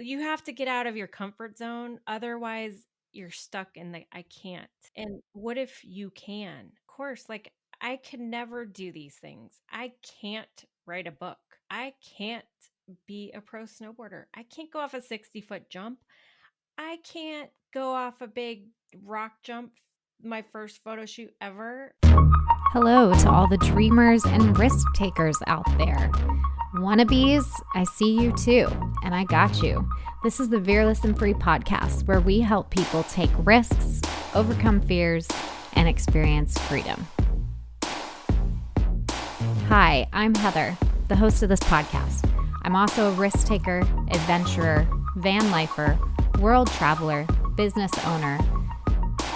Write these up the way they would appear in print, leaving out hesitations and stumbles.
You have to get out of your comfort zone. Otherwise, you're stuck in the I can't. And what if you can? Of course, like I can never do these things. I can't write a book. I can't be a pro snowboarder. I can't go off a 60-foot jump. I can't go off a big rock jump, my first photo shoot ever. Hello to all the dreamers and risk takers out there. Wannabes, I see you too, and I got you. This is the Vereless N podcast where we help people take risks, overcome fears, and experience freedom. Hi, I'm Heather, the host of this podcast. I'm also a risk taker, adventurer, van lifer, world traveler, business owner,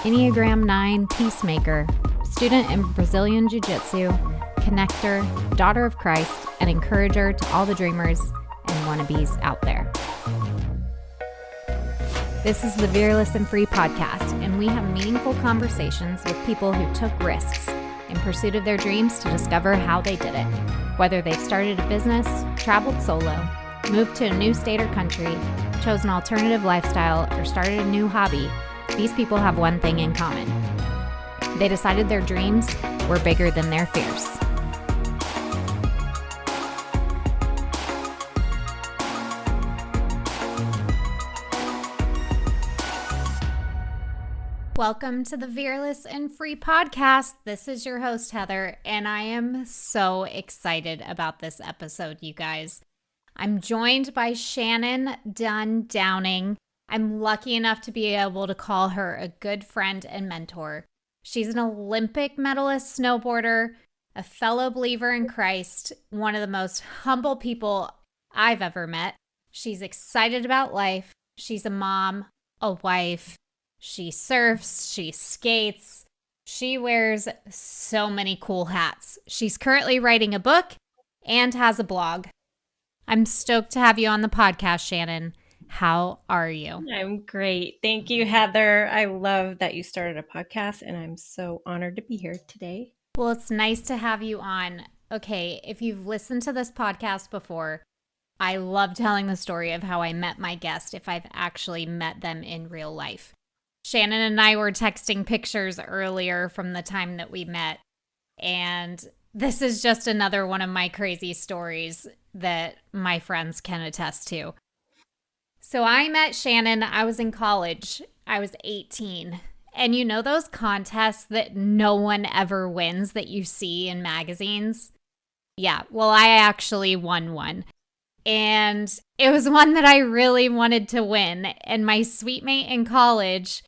Enneagram 9 peacemaker, student in Brazilian Jiu-Jitsu, connector, daughter of Christ, and encourager to all the dreamers and wannabes out there. This is the Vereless N podcast, and we have meaningful conversations with people who took risks in pursuit of their dreams to discover how they did it. Whether they've started a business, traveled solo, moved to a new state or country, chose an alternative lifestyle, or started a new hobby, these people have one thing in common. They decided their dreams were bigger than their fears. Welcome to the Vereless N podcast. This is your host, Heather, and I am so excited about this episode, you guys. I'm joined by Shannon Dunn Downing. I'm lucky enough to be able to call her a good friend and mentor. She's an Olympic medalist snowboarder, a fellow believer in Christ, one of the most humble people I've ever met. She's excited about life. She's a mom, a wife. She surfs, she skates. She wears so many cool hats. She's currently writing a book and has a blog. I'm stoked to have you on the podcast, Shannon. How are you? I'm great. Thank you, Heather. I love that you started a podcast, and I'm so honored to be here today. Well, it's nice to have you on. Okay, if you've listened to this podcast before, I love telling the story of how I met my guest if I've actually met them in real life. Shannon and I were texting pictures earlier from the time that we met, and this is just another one of my crazy stories that my friends can attest to. So I met Shannon, I was in college, I was 18, and you know those contests that no one ever wins that you see in magazines? Yeah, well, I actually won one. And it was one that I really wanted to win, and my suite mate in college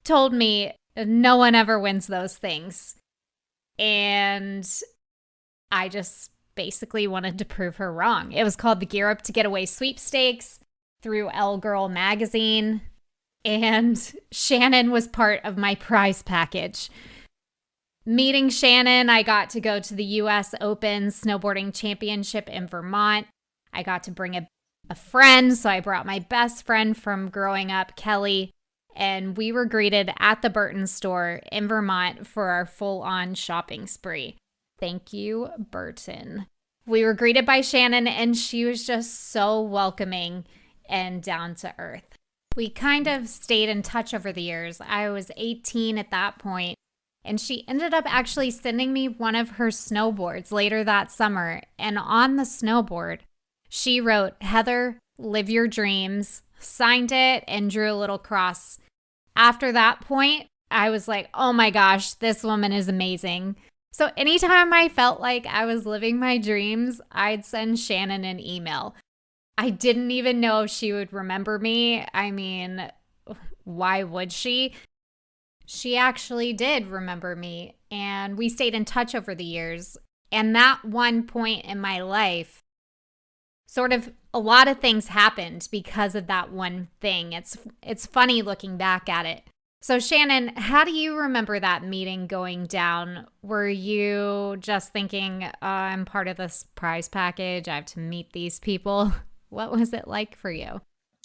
told me no one ever wins those things. And I just basically wanted to prove her wrong. It was called the Gear Up to Get Away sweepstakes through Elle Girl magazine. And Shannon was part of my prize package. Meeting Shannon, I got to go to the US Open Snowboarding Championship in Vermont. I got to bring a friend, so I brought my best friend from growing up, Kelly. And we were greeted at the Burton store in Vermont for our full-on shopping spree. Thank you, Burton. We were greeted by Shannon, and she was just so welcoming and down to earth. We kind of stayed in touch over the years. I was 18 at that point, and she ended up actually sending me one of her snowboards later that summer. And on the snowboard, she wrote, "Heather, live your dreams," signed it, and drew a little cross. After that point, I was like, oh my gosh, this woman is amazing. So anytime I felt like I was living my dreams, I'd send Shannon an email. I didn't even know if she would remember me. I mean, why would she? She actually did remember me, and we stayed in touch over the years. And that one point in my life, sort of a lot of things happened because of that one thing. It's funny looking back at it. So Shannon, how do you remember that meeting going down? Were you just thinking, I'm part of this prize package, I have to meet these people? What was it like for you?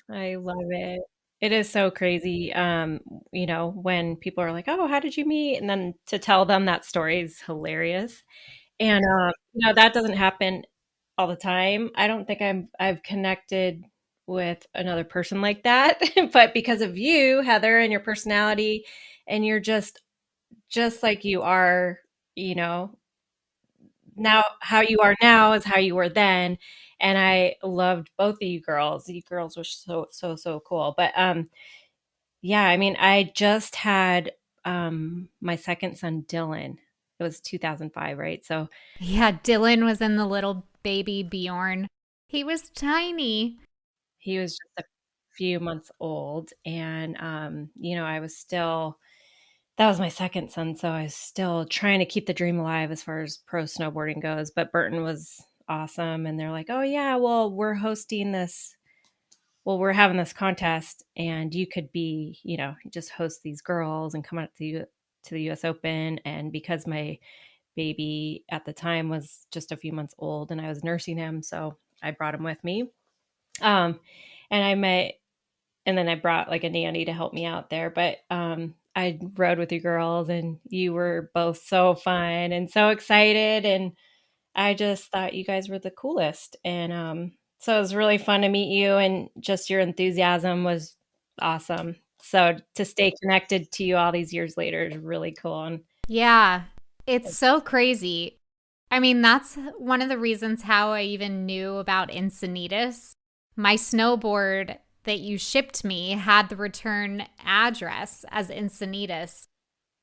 I love it. It is so crazy, when people are like, oh, how did you meet? And then to tell them that story is hilarious. And, that doesn't happen all the time. I don't think I've connected with another person like that. But because of you, Heather, and your personality, and you're just like you are, you know, now how you are now is how you were then. And I loved both of you girls. You girls were so cool. But yeah, I mean, I just had my second son, Dylan. It was 2005, right? So Yeah, Dylan was in the little baby Bjorn. He was tiny. he was just a few months old. And, I was still, that was my second son. So I was still trying to keep the dream alive as far as pro snowboarding goes. But Burton was awesome. And they're like, oh, yeah, well, we're having this contest and you could be, just host these girls and come out to the US Open. And because my baby at the time was just a few months old and I was nursing him, so I brought him with me. Um, and I met, and then I brought like a nanny to help me out there. But I rode with you girls, and you were both so fun and so excited, and I just thought you guys were the coolest. And so it was really fun to meet you, and just your enthusiasm was awesome. So to stay connected to you all these years later is really cool. And Yeah, it's so crazy. I mean, that's one of the reasons how I even knew about Encinitas. My snowboard that you shipped me had the return address as Encinitas.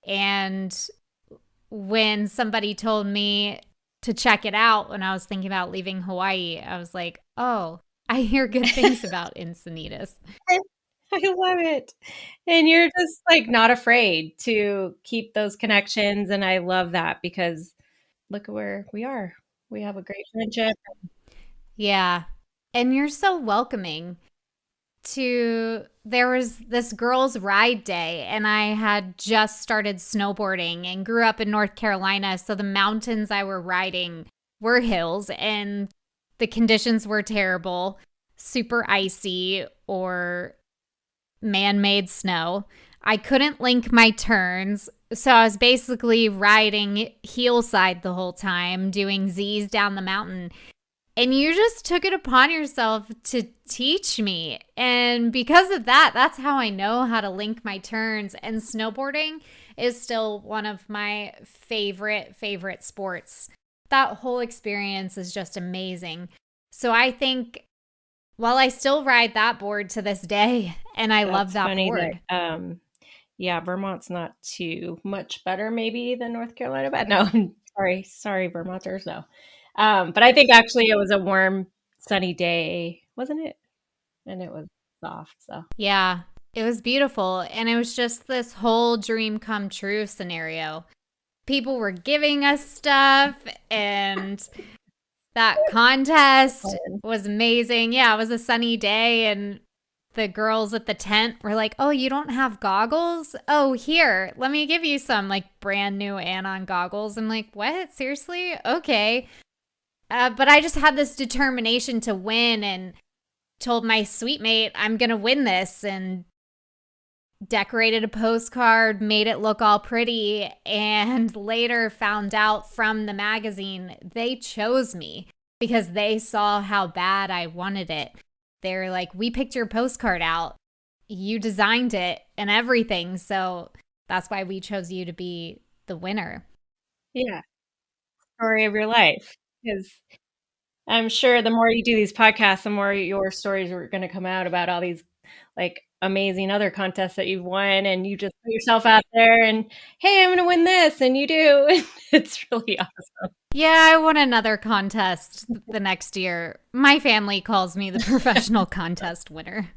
And when somebody told me to check it out when I was thinking about leaving Hawaii, I was like, oh, I hear good things about Encinitas. I love it. And you're just like not afraid to keep those connections. And I love that because look at where we are. We have a great friendship. Yeah. And you're so welcoming. There was this girls' ride day, and I had just started snowboarding and grew up in North Carolina. So the mountains I were riding were hills, and the conditions were terrible, super icy or man made snow. I couldn't link my turns. So I was basically riding heel side the whole time, doing Z's down the mountain. And you just took it upon yourself to teach me. And because of that, that's how I know how to link my turns. And snowboarding is still one of my favorite sports. That whole experience is just amazing. So I think while I still ride that board to this day, and I love That's that funny board. that, yeah, Vermont's not too much better maybe than North Carolina, but no, sorry, Vermonters, no. But I think actually it was a warm, sunny day, wasn't it? And it was soft, so. Yeah, it was beautiful. And it was just this whole dream come true scenario. People were giving us stuff, and that contest was amazing. Yeah, it was a sunny day, and the girls at the tent were like, oh, you don't have goggles? Oh, here, let me give you some like brand new Anon goggles. I'm like, what? Seriously? Okay. But I just had this determination to win and told my sweet mate, I'm going to win this, and decorated a postcard, made it look all pretty, and later found out from the magazine they chose me because they saw how bad I wanted it. They're like, we picked your postcard out. You designed it and everything. So that's why we chose you to be the winner. Yeah, story of your life. Because I'm sure the more you do these podcasts, the more your stories are gonna come out about all these, like, amazing other contests that you've won, and you just put yourself out there and, "Hey, I'm gonna win this," and you do. It's really awesome. Yeah, I won another contest the next year. My family calls me the professional contest winner.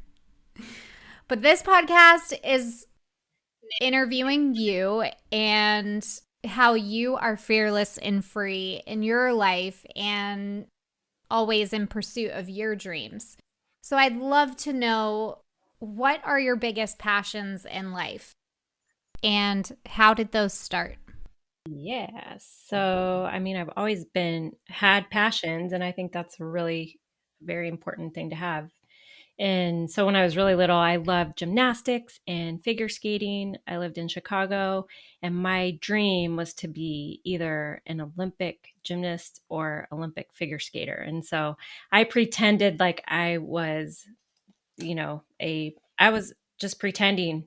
But this podcast is interviewing you and how you are fearless and free in your life and always in pursuit of your dreams. So I'd love to know, what are your biggest passions in life and how did those start? Yeah. So, I mean, I've always had passions, and I think that's a really very important thing to have. And so when I was really little, I loved gymnastics and figure skating. I lived in Chicago, and my dream was to be either an Olympic gymnast or Olympic figure skater. And so I pretended like I was I was just pretending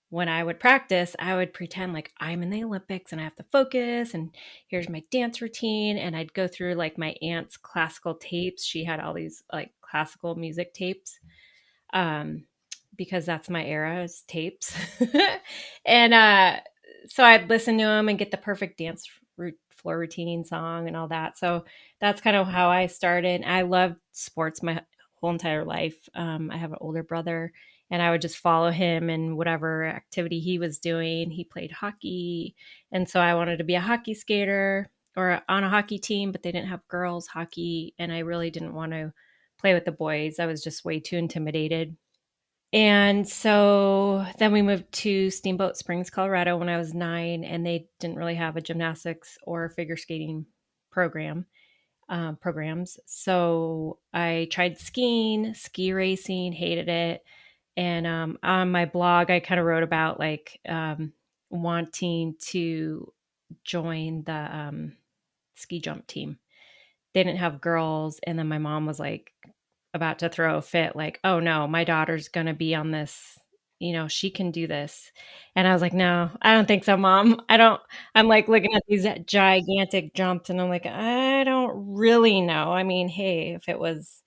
when I would practice, I would pretend like I'm in the Olympics and I have to focus and here's my dance routine. And I'd go through like my aunt's classical tapes. She had all these like classical music tapes, um, because that's my era is tapes. and so I'd listen to them and get the perfect floor routine song and all that. So that's kind of how I started. I loved sports my whole entire life. I have an older brother, and I would just follow him in whatever activity he was doing. He played hockey, and so I wanted to be a hockey skater or on a hockey team, but they didn't have girls hockey, and I really didn't want to play with the boys. I was just way too intimidated. And so then we moved to Steamboat Springs, Colorado when I was 9, and they didn't really have a gymnastics or figure skating programs. So I tried skiing, ski racing, hated it. And on my blog, I kind of wrote about like wanting to join the ski jump team. They didn't have girls. And then my mom was like about to throw a fit, like, oh no, my daughter's going to be on this. She can do this. And I was like, no, I don't think so, mom. I'm like looking at these gigantic jumps and I'm like, I don't really know. I mean, hey, if it was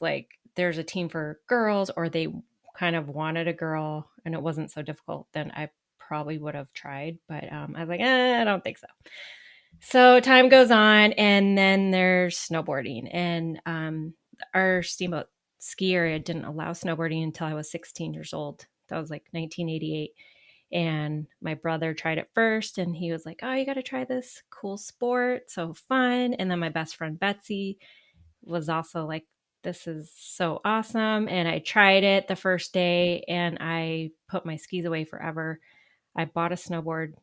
like there's a team for girls or they kind of wanted a girl and it wasn't so difficult, then I probably would have tried. But I was like, I don't think so. So time goes on, and then there's snowboarding. And our steamboat ski area didn't allow snowboarding until I was 16 years old. That was like 1988. And my brother tried it first, and he was like, oh, you got to try this cool sport. So fun. And then my best friend, Betsy, was also like, this is so awesome. And I tried it the first day, and I put my skis away forever. I bought a snowboard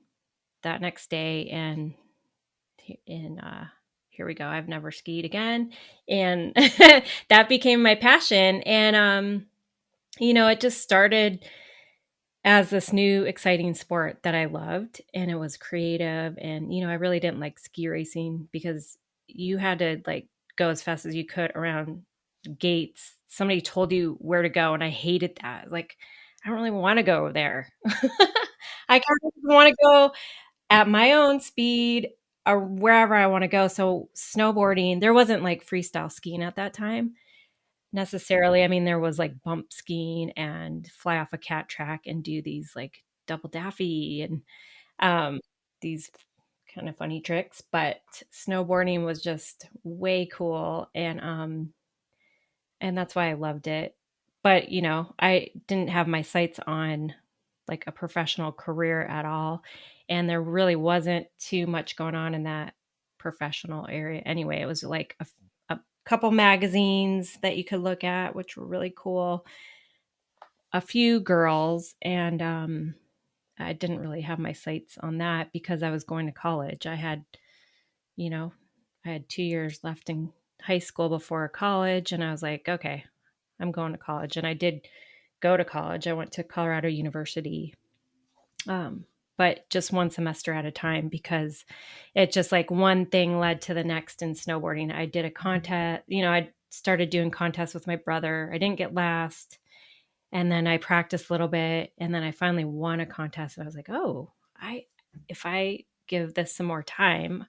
that next day, and here we go. I've never skied again. And that became my passion. And, it just started as this new exciting sport that I loved, and it was creative. And, I really didn't like ski racing because you had to like go as fast as you could around gates. Somebody told you where to go, and I hated that. Like, I don't really want to go there. I kind of want to go at my own speed or wherever I wanna go. So snowboarding, there wasn't like freestyle skiing at that time necessarily. I mean, there was like bump skiing and fly off a cat track and do these like double daffy and um, these kind of funny tricks, but snowboarding was just way cool, and that's why I loved it. But, I didn't have my sights on like a professional career at all. And there really wasn't too much going on in that professional area anyway. It was like a couple magazines that you could look at, which were really cool, a few girls, and I didn't really have my sights on that because I was going to college. You know, I had 2 years left in high school before college, and I was like, okay, I'm going to college. And I did go to college. I went to Colorado University, but just one semester at a time because it just like one thing led to the next in snowboarding. I did a contest, I started doing contests with my brother. I didn't get last. And then I practiced a little bit, and then I finally won a contest. And I was like, oh, if I give this some more time,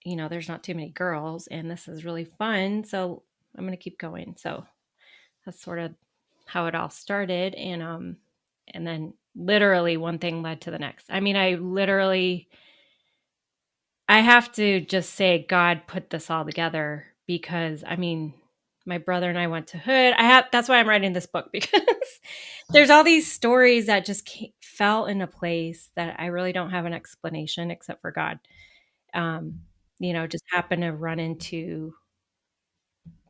there's not too many girls and this is really fun. So I'm going to keep going. So that's sort of how it all started. And then literally one thing led to the next. I mean, I have to just say God put this all together because I mean, my brother and I went to Hood. That's why I'm writing this book because there's all these stories that just fell into place that I really don't have an explanation except for God. Um, just happened to run into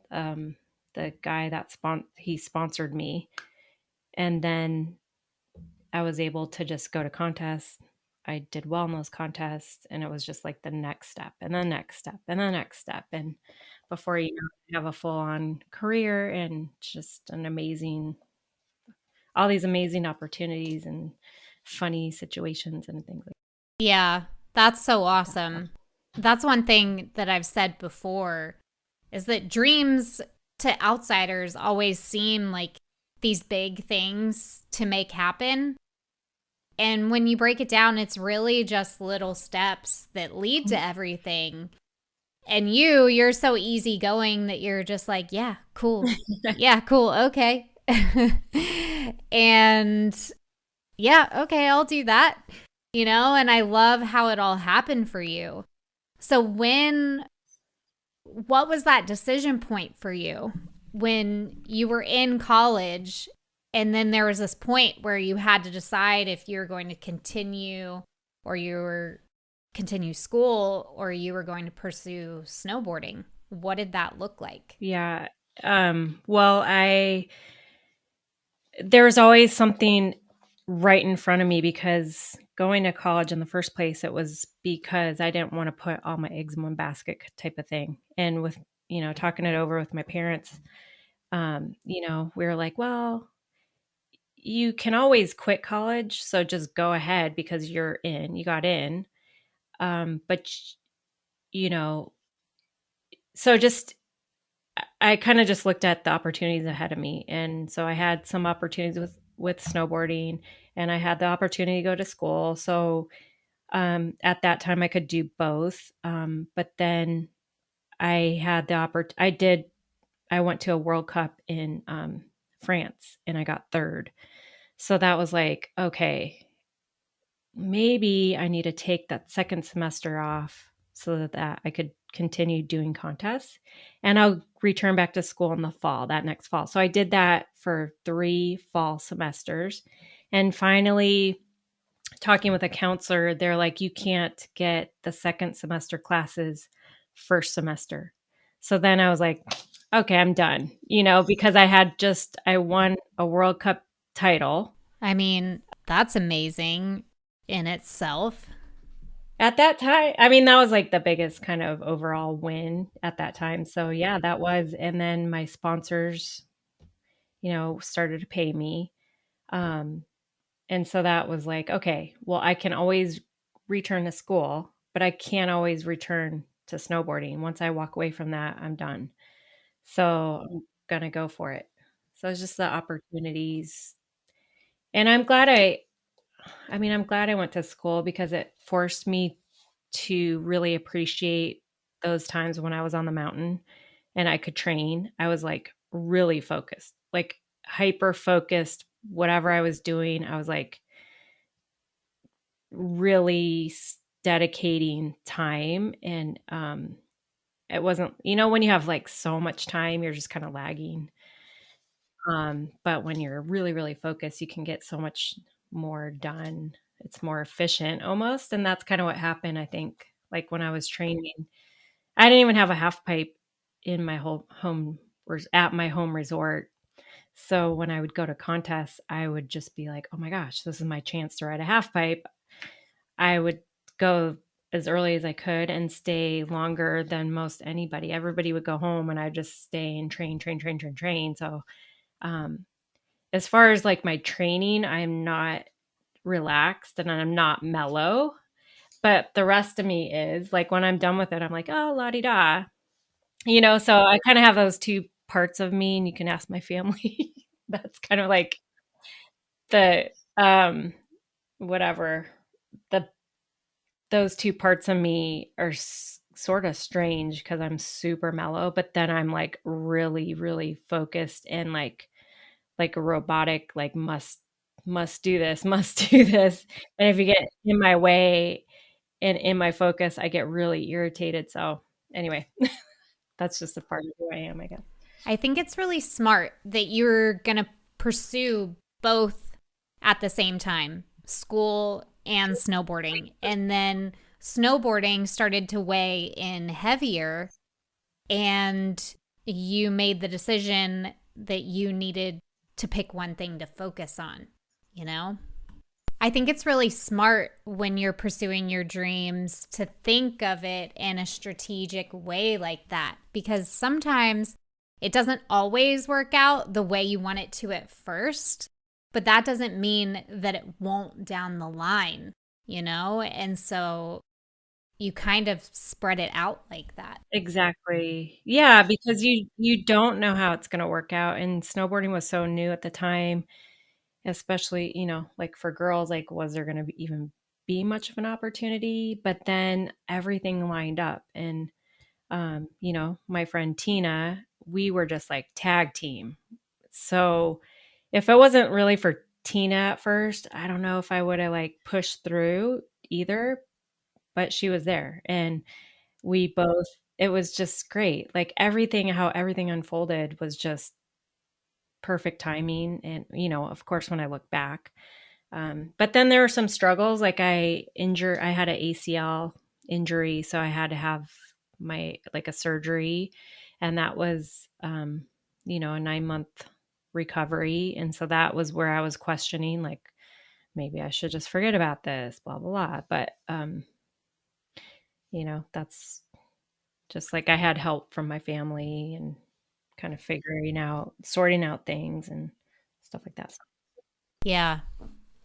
um, the guy that he sponsored me, and then I was able to just go to contests. I did well in those contests, and it was just like the next step, and the next step, and the next step, and before you know, you have a full on career and just all these amazing opportunities and funny situations and things like Yeah, that's so that. awesome. That's one thing that I've said before is that dreams to outsiders always seem like these big things to make happen. And when you break it down, it's really just little steps that lead to everything. And you're so easygoing that you're just like, yeah, cool. Yeah, cool. Okay. And yeah, okay, I'll do that. And I love how it all happened for you. So what was that decision point for you when you were in college and then there was this point where you had to decide if you're going to continue or you were continue school or you were going to pursue snowboarding? What did that look like? Yeah. Well, there was always something right in front of me because going to college in the first place, it was because I didn't want to put all my eggs in one basket type of thing. And with, talking it over with my parents, we were like, well, you can always quit college. So just go ahead because you got in. But, you know, so just, I kind of just looked at the opportunities ahead of me. And so I had some opportunities with snowboarding and I had the opportunity to go to school. So at that time I could do both. But then I had the I went to a World Cup in France and I got third. So that was like, okay, maybe I need to take that second semester off so that I could continue doing contests and I'll return back to school in the fall, that next fall. So I did that for 3 fall semesters. And finally, talking with a counselor, they're like, you can't get the second semester classes first semester. So then I was like, okay, I'm done, because I won a World Cup title. I mean, that's amazing in itself. At that time, I mean, that was like the biggest kind of overall win at that time. So yeah, that was, and then my sponsors, started to pay me. Um, and so that was like, okay, well, I can always return to school, but I can't always return to snowboarding. Once I walk away from that, I'm done. So I'm gonna go for it. So it's just the opportunities. And I'm glad I went to school because it forced me to really appreciate those times when I was on the mountain and I could train. I was like really focused, like hyper focused, whatever I was doing. I was like really dedicating time. And it wasn't, when you have like so much time, you're just kind of lagging. But when you're really, really focused, you can get so much more done. It's more efficient almost. And that's kind of what happened, I think. Like when I was training, I didn't even have a half pipe in my whole home or at my home resort. So when I would go to contests, I would just be like, oh my gosh, this is my chance to ride a half pipe. I would go as early as I could and stay longer than most anybody. Everybody would go home and I'd just stay and train, train, train, train, train. So um, as far as like my training, I'm not relaxed and I'm not mellow. But the rest of me is like when I'm done with it, I'm like, oh, la di da. So I kind of have those two parts of me, and you can ask my family. That's kind of like the whatever the those two parts of me are sort of strange because I'm super mellow, but then I'm like really, really focused and like a robotic, like must do this, must do this. And if you get in my way and in my focus, I get really irritated. So anyway, that's just a part of who I am, I guess. I think it's really smart that you're going to pursue both at the same time, school and snowboarding. And then snowboarding started to weigh in heavier, and you made the decision that you needed to pick one thing to focus on, you know? I think it's really smart when you're pursuing your dreams to think of it in a strategic way like that, because sometimes it doesn't always work out the way you want it to at first, but that doesn't mean that it won't down the line, you know? And so you kind of spread it out like that. Exactly. Yeah, because you don't know how it's gonna work out, and snowboarding was so new at the time, especially, like, for girls, like, was there gonna be even be much of an opportunity? But then everything lined up, and, my friend Tina, we were just, like, tag team. So, if it wasn't really for Tina at first, I don't know if I woulda, like, pushed through either, but she was there, and we both it was just great. Like, how everything unfolded was just perfect timing, and, of course, when I look back. But then there were some struggles, like, I had an ACL injury, so I had to have a surgery, and that was, a 9-month recovery, and so that was where I was questioning, like, "Maybe I should just forget about this, blah, blah, blah," but, that's just like I had help from my family and kind of sorting out things and stuff like that. Yeah.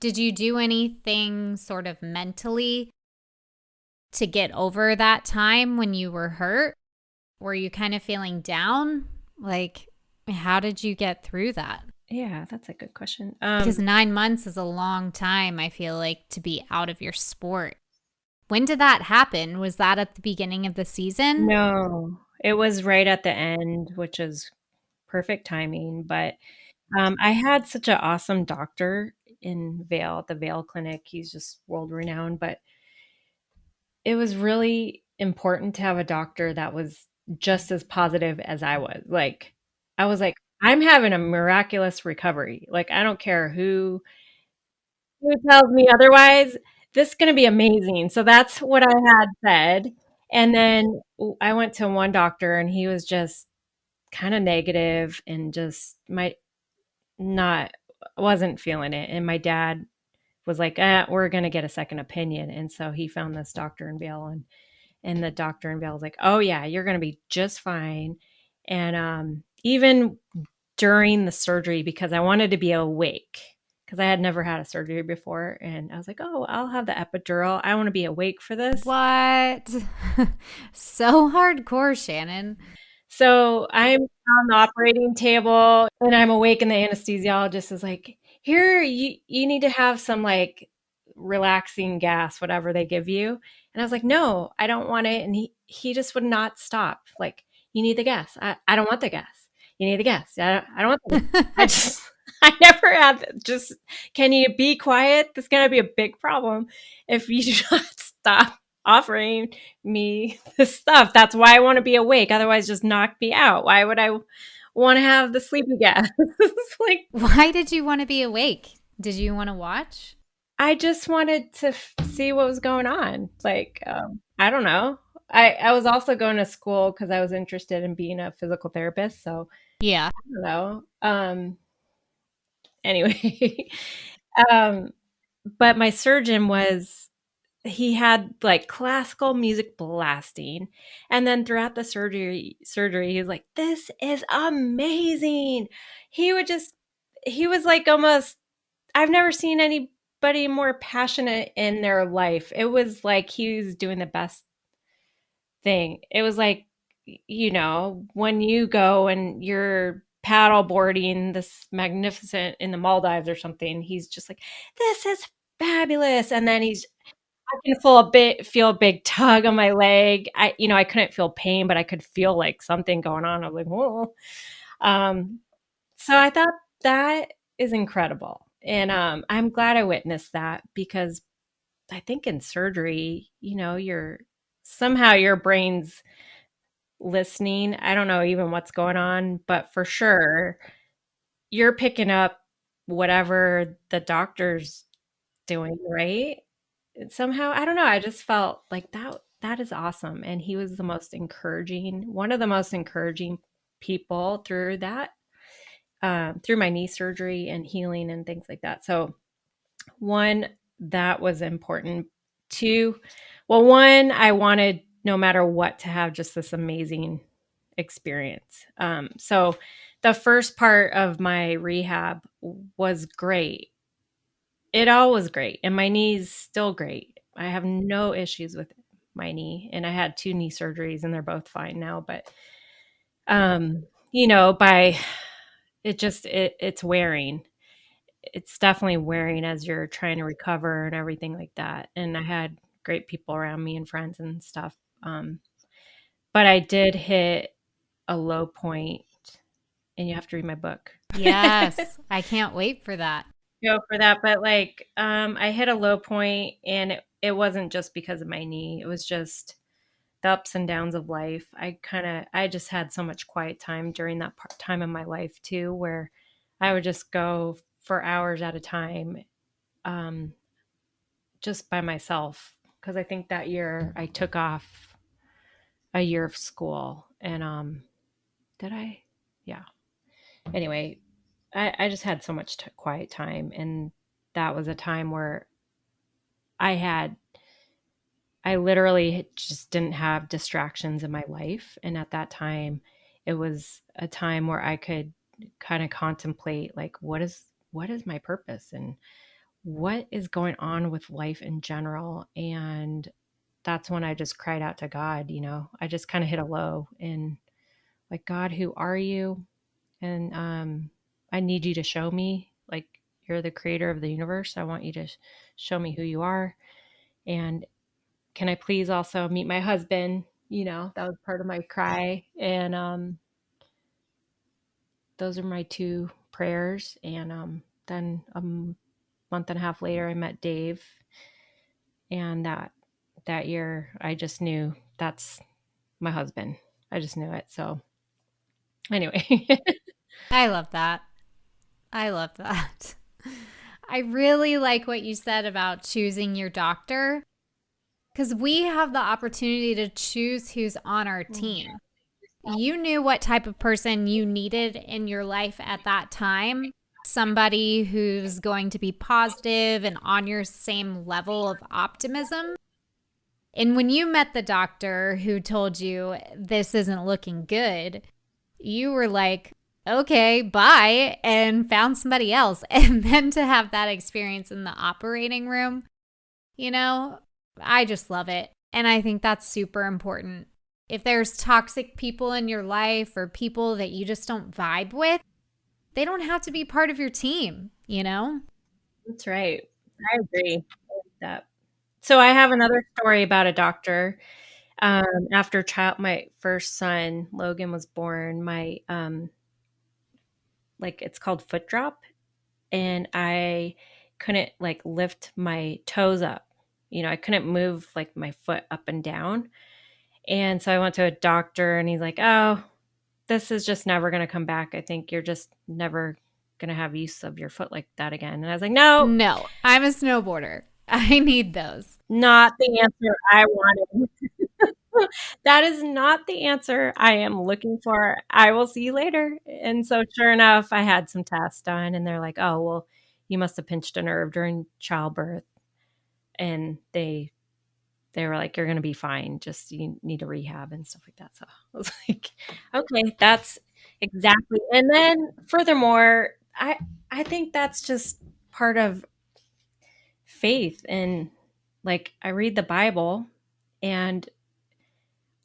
Did you do anything sort of mentally to get over that time when you were hurt? Were you kind of feeling down? Like, how did you get through that? Yeah, that's a good question. Because 9 months is a long time, I feel like, to be out of your sport. When did that happen? Was that at the beginning of the season? No, it was right at the end, which is perfect timing, but, I had such an awesome doctor in Vail, at the Vail Clinic. He's just world renowned, but it was really important to have a doctor that was just as positive as I was. Like, I was like, "I'm having a miraculous recovery. Like, I don't care who tells me otherwise, this is gonna be amazing." So that's what I had said, and then I went to one doctor, and he was just kinda negative and just my not wasn't feeling it, and my dad was like, we're gonna get a second opinion," and so he found this doctor in Vail, and the doctor in Vail was like, "Oh, yeah, you're gonna be just fine," and, even during the surgery, because I wanted to be awake, because I had never had a surgery before, and I was like, "Oh, I'll have the epidural. I wanna be awake for this." What? So hardcore, Shannon. So, I'm on the operating table, and I'm awake, and the anesthesiologist is like, "Here, you need to have some, like, relaxing gas, whatever they give you." And I was like, "No, I don't want it," and he just would not stop, like, "You need the gas." "I don't want the gas." "You need the gas." I don't want the gas." I just I never had just, "Can you be quiet? This is gonna be a big problem if you do not stop offering me this stuff. That's why I want to be awake. Otherwise, just knock me out. Why would I want to have the sleepy gas?" It's like, Why did you want to be awake? Did you want to watch? I just wanted to see what was going on. Like, I don't know. I was also going to school because I was interested in being a physical therapist. So Yeah. I don't know. Anyway, um, but my surgeon he had, like, classical music blasting, and then throughout the surgery, he was like, "This is amazing." He would just he was, like, almost I've never seen anybody more passionate in their life. It was like he was doing the best thing. It was like, when you go and you're paddle boarding this magnificent in the Maldives or something, he's just like, "This is fabulous," and then I can feel a big tug on my leg. I couldn't feel pain, but I could feel, like, something going on. I was like, "Whoa." Um, so I thought that is incredible, and, I'm glad I witnessed that because I think in surgery, your brain's listening. I don't know even what's going on, but for sure, you're picking up whatever the doctor's doing, right? Somehow, I don't know, I just felt like that is awesome, and he was one of the most encouraging people through that, through my knee surgery and healing and things like that. So, 1, that was important. 2, well, 1, I wanted no matter what to have just this amazing experience. So the first part of my rehab was great. It all was great, and my knee's still great. I have no issues with it. my knee, and I had 2 knee surgeries and they're both fine now, but um, you know, by it's wearing. It's definitely wearing as you're trying to recover and everything like that. And I had great people around me and friends and stuff. Um, but I did hit a low point, and you have to read my book. Yes. I can't wait for that. Go for that. But like, I hit a low point, and it wasn't just because of my knee. It was just the ups and downs of life. I just had so much quiet time during that time of my life too, where I would just go for hours at a time, um, just by myself. Because I think that year I took off a year of school, and did I? Yeah. Anyway, I just had so much quiet time, and that was a time where I had I literally just didn't have distractions in my life. And at that time, it was a time where I could kind of contemplate, like, what is my purpose, and what is going on with life in general. And that's when I just cried out to God, I just kind of hit a low, and like, God, who are you? And I need you to show me, like, you're the creator of the universe. I want you to show me who you are. And can I please also meet my husband? That was part of my cry. And those are my 2 prayers. And then a month and a half later, I met Dave. And that year, I just knew that's my husband. I just knew it. So anyway. I love that. I love that. I really like what you said about choosing your doctor because we have the opportunity to choose who's on our team. You knew what type of person you needed in your life at that time. Somebody who's going to be positive and on your same level of optimism. And when you met the doctor who told you this isn't looking good, you were like, okay, bye, and found somebody else. And then to have that experience in the operating room, I just love it. And I think that's super important. If there's toxic people in your life or people that you just don't vibe with, they don't have to be part of your team? That's right. I agree with that. So I have another story about a doctor. After my first son, Logan, was born, my like, it's called foot drop, and I couldn't like lift my toes up. I couldn't move like my foot up and down. And so I went to a doctor, and he's like, "Oh, this is just never going to come back. I think you're just never going to have use of your foot like that again." And I was like, "No, No, I'm a snowboarder. I need those. not the answer I wanted." That is not the answer I am looking for. I will see you later. And so sure enough, I had some tests done, and they're like, "Oh, well, you must have pinched a nerve during childbirth." And they were like, "You're going to be fine. Just you need to rehab and stuff like that." So I was like, "Okay, that's exactly." And then furthermore, I think that's just part of faith. And like, I read the Bible, and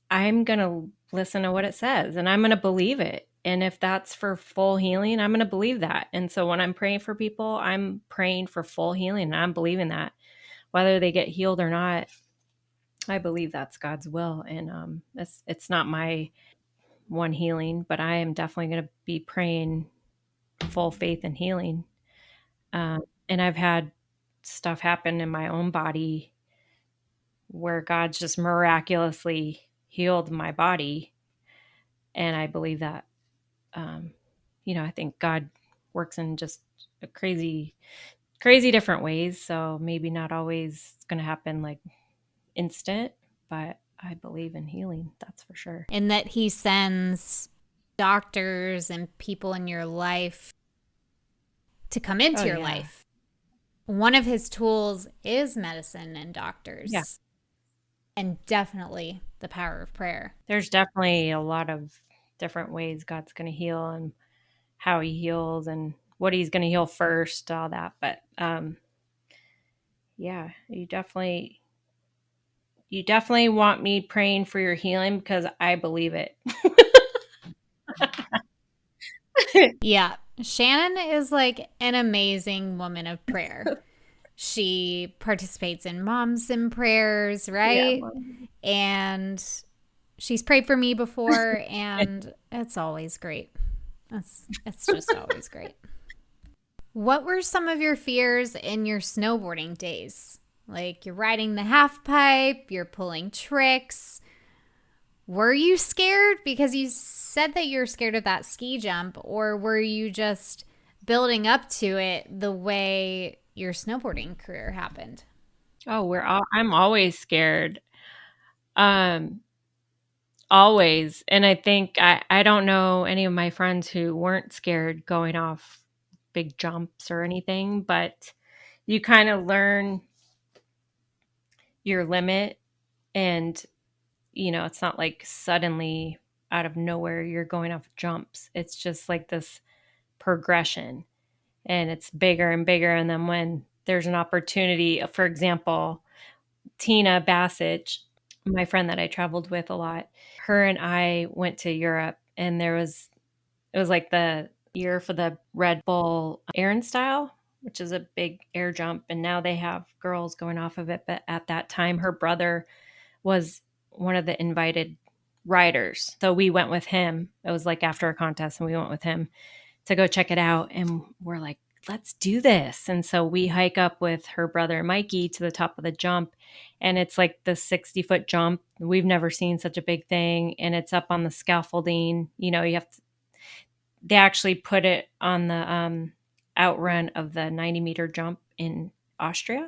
I'm going to listen to what it says, and I'm going to believe it. And if that's for full healing, I'm going to believe that. And so when I'm praying for people, I'm praying for full healing, and I'm believing that whether they get healed or not, I believe that's God's will. And it's not my one healing, but I am definitely going to be praying full faith and healing. And I've had stuff happen in my own body where God's just miraculously healed my body. And I believe that, um, I think God works in just a crazy, crazy different ways. So maybe not always going to happen like instant, but I believe in healing. That's for sure. And that he sends doctors and people in your life to come Oh, into your yeah. life. One of his tools is medicine and Yeah. doctors, and definitely the power of prayer. There's definitely a lot of different ways God's going to heal, and how he heals, and what he's going to heal first, all that. But yeah, you definitely, you definitely want me praying for your healing because I believe it. Yeah. Shannon is like an amazing woman of prayer. She participates in Moms in Prayers, Yeah. right? And she's prayed for me before, and it's always great. It's just always great. What were some of your fears in your snowboarding days? Like you're riding the half pipe, you're pulling tricks. Were you scared? Because you said that you're scared of that ski jump, or were you just building up to it the way your snowboarding career happened? Oh, I'm always scared. Um, Always. And I think I don't know any of my friends who weren't scared going off big jumps or anything, but you kind of learn your limit and it's not like suddenly out of nowhere you're going off jumps. It's just like this progression and it's bigger and bigger and then when there's an opportunity, for example, Tina Bassich, my friend that I traveled with a lot, her and I went to Europe and it was like the year for the Red Bull Aaron style, which is a big air jump. And now they have girls going off of it. But at that time, her brother was one of the invited riders. So we went with him. It was like after a contest, and we went with him to go check it out. And we're like, let's do this. And so we hike up with her brother, Mikey, to the top of the jump. And it's like the 60-foot jump. We've never seen such a big thing. And it's up on the scaffolding. You have to, they actually put it on the outrun of the 90-meter jump in Austria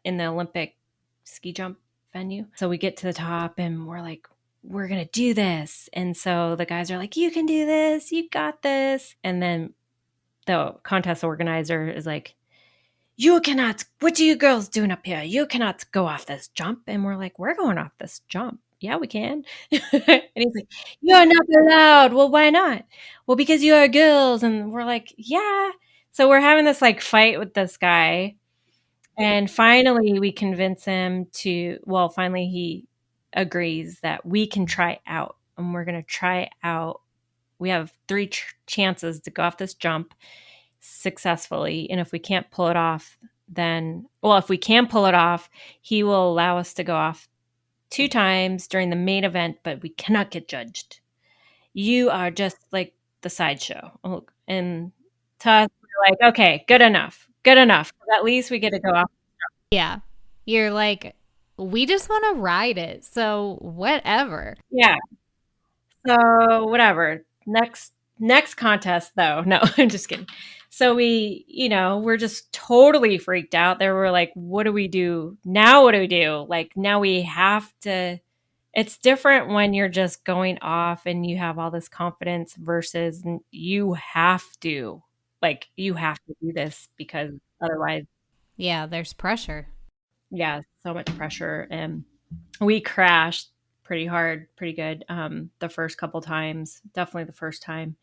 in the Olympic ski jump venue. So we get to the top and we're like, we're going to do this. And so the guys are like, you can do this. You got this. And then the contest organizer is like, you cannot, what are you girls doing up here? You cannot go off this jump. And we're like, we're going off this jump. Yeah, we can. And he's like, you're not allowed. Well, why not? Well, because you are girls. And we're like, yeah. So we're having this like fight with this guy. And finally we convince him finally he agrees that we can try out and we're going to try out. We have three chances to go off this jump successfully. And if we can't pull it off, if we can pull it off, he will allow us to go off 2 times during the main event, but we cannot get judged. You are just like the sideshow. And to us, we're like, okay, good enough. Good enough. At least we get to go off. Yeah. You're like, we just want to ride it. So, whatever. Yeah. So whatever. Next contest though. No, I'm just kidding. So we're just totally freaked out. They were like, what do we do? Now what do we do? Like now we have to it's different when you're just going off and you have all this confidence versus you have to do this because otherwise, Yeah, there's pressure. yeah, so much pressure. And we crashed pretty hard, pretty good. The first couple times, definitely the first time,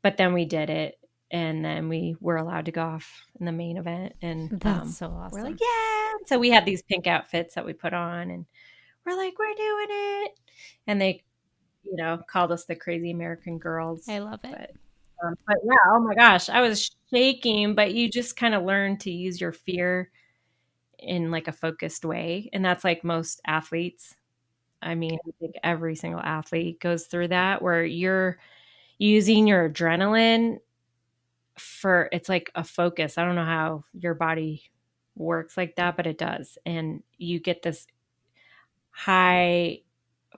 but then we did it, and then we were allowed to go off in the main event, and That's so we're like, awesome. yeah. So we had these pink outfits that we put on, and we're like, we're doing it, and they, called us the crazy American girls, I love it. but yeah, oh my gosh, I was shaking, but you just kind of learn to use your fear in like a focused way, and that's like most athletes. I mean, I think every single athlete goes through that where you're using your adrenaline it's like a focus. I don't know how your body works like that, but it does. And you get this high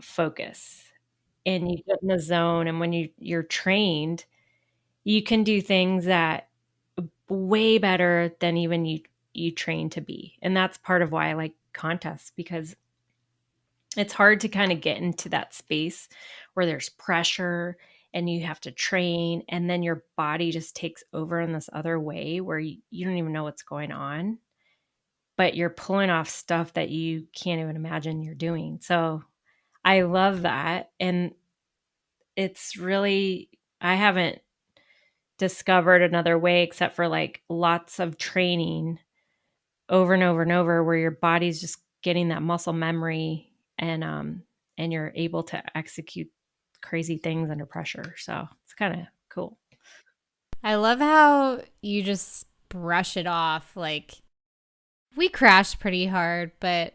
focus and you get in the zone. And when you're trained, you can do things that way better than even you train to be. And that's part of why I like contests because it's hard to kind of get into that space where there's pressure and you have to train and then your body just takes over in this other way where you don't even know what's going on, but you're pulling off stuff that you can't even imagine you're doing. So I love that. And it's really, I haven't discovered another way except for like lots of training over and over and over where your body's just getting that muscle memory and you're able to execute crazy things under pressure. So it's kind of cool. I love how you just brush it off. Like, we crashed pretty hard, but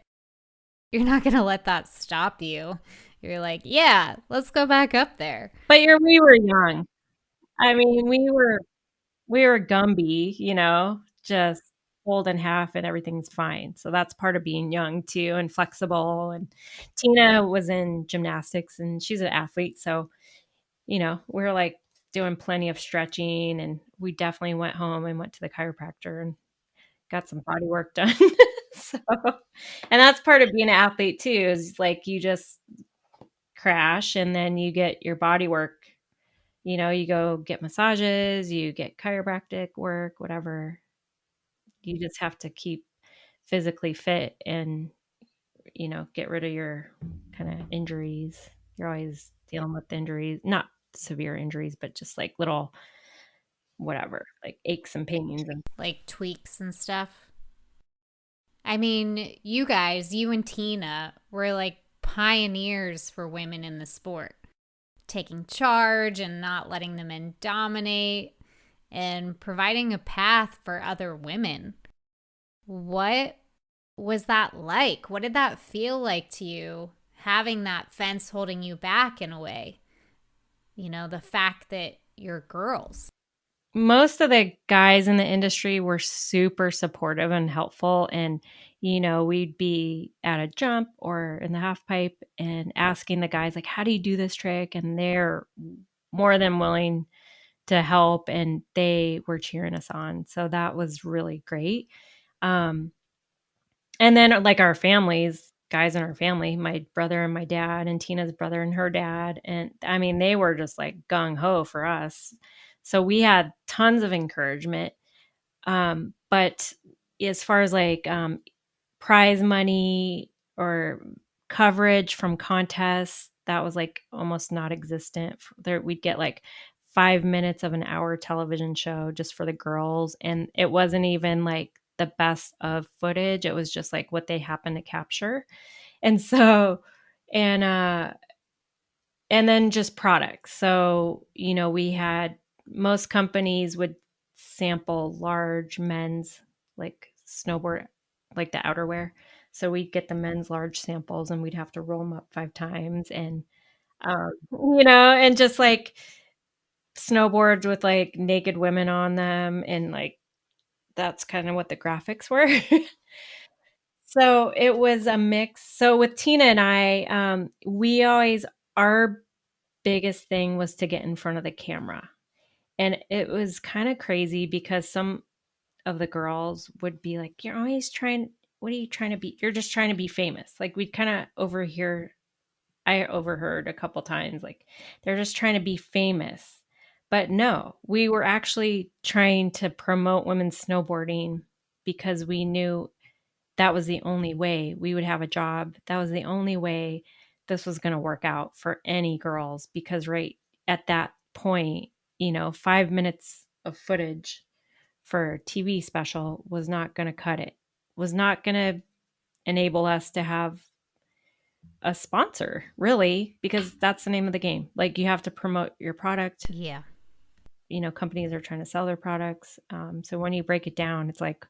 you're not going to let that stop you. You're like, yeah, let's go back up there. But we were young. I mean, we were Gumby, just fold in half and everything's fine. So that's part of being young too and flexible. And Tina was in gymnastics and she's an athlete. So, we were like doing plenty of stretching and we definitely went home and went to the chiropractor and got some body work done. So, and that's part of being an athlete too, is like you just crash and then you get your body work. You go get massages, you get chiropractic work, whatever. You just have to keep physically fit and, get rid of your kind of injuries. You're always dealing with injuries, not severe injuries, but just like little whatever, like aches and pains and Like tweaks and stuff. I mean, you guys, you and Tina were like pioneers for women in the sport, taking charge and not letting the men dominate and providing a path for other women. What was that like? What did that feel like to you, having that fence holding you back in a way? The fact that you're girls. most of the guys in the industry were super supportive and helpful. And, we'd be at a jump or in the half pipe and asking the guys, like, how do you do this trick? And they're more than willing to help. And they were cheering us on. So that was really great. Um, and then, like, our families, guys in our family, my brother and my dad, and Tina's brother and her dad. And I mean, they were just like gung ho for us. So we had tons of encouragement. But as far as like prize money or coverage from contests, that was like almost not existent. There, we'd get like 5 minutes of an hour television show just for the girls, and it wasn't even like the best of footage. It was just like what they happened to capture, and so, and and then just products. So, we had most companies would sample large men's like snowboard, like the outerwear. So we'd get the men's large samples and we'd have to roll them up 5 times and, and just like snowboards with like naked women on them. And like, that's kind of what the graphics were. So it was a mix. So with Tina and I, our biggest thing was to get in front of the camera. And it was kind of crazy because some of the girls would be like, "You're always trying, what are you trying to be? You're just trying to be famous." Like we'd kind of I overheard a couple times, like, they're just trying to be famous. But no, we were actually trying to promote women's snowboarding because we knew that was the only way we would have a job. That was the only way this was going to work out for any girls, because right at that point, 5 minutes of footage for a TV special was not going to cut it, was not going to enable us to have a sponsor, really, because that's the name of the game. Like, you have to promote your product. Yeah. Companies are trying to sell their products. So when you break it down, it's like,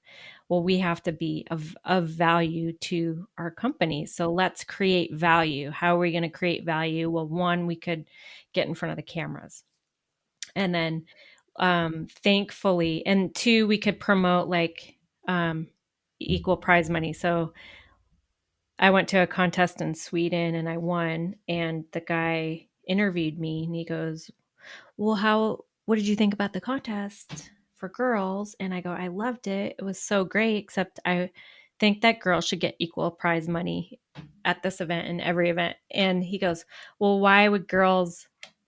well, we have to be of value to our company. So let's create value. How are we going to create value? Well, one, we could get in front of the cameras. And then thankfully, and two, we could promote like equal prize money. So I went to a contest in Sweden and I won. And the guy interviewed me and he goes, well, what did you think about the contest for girls? And I go, I loved it. It was so great, except I think that girls should get equal prize money at this event and every event. And he goes, well, why would girls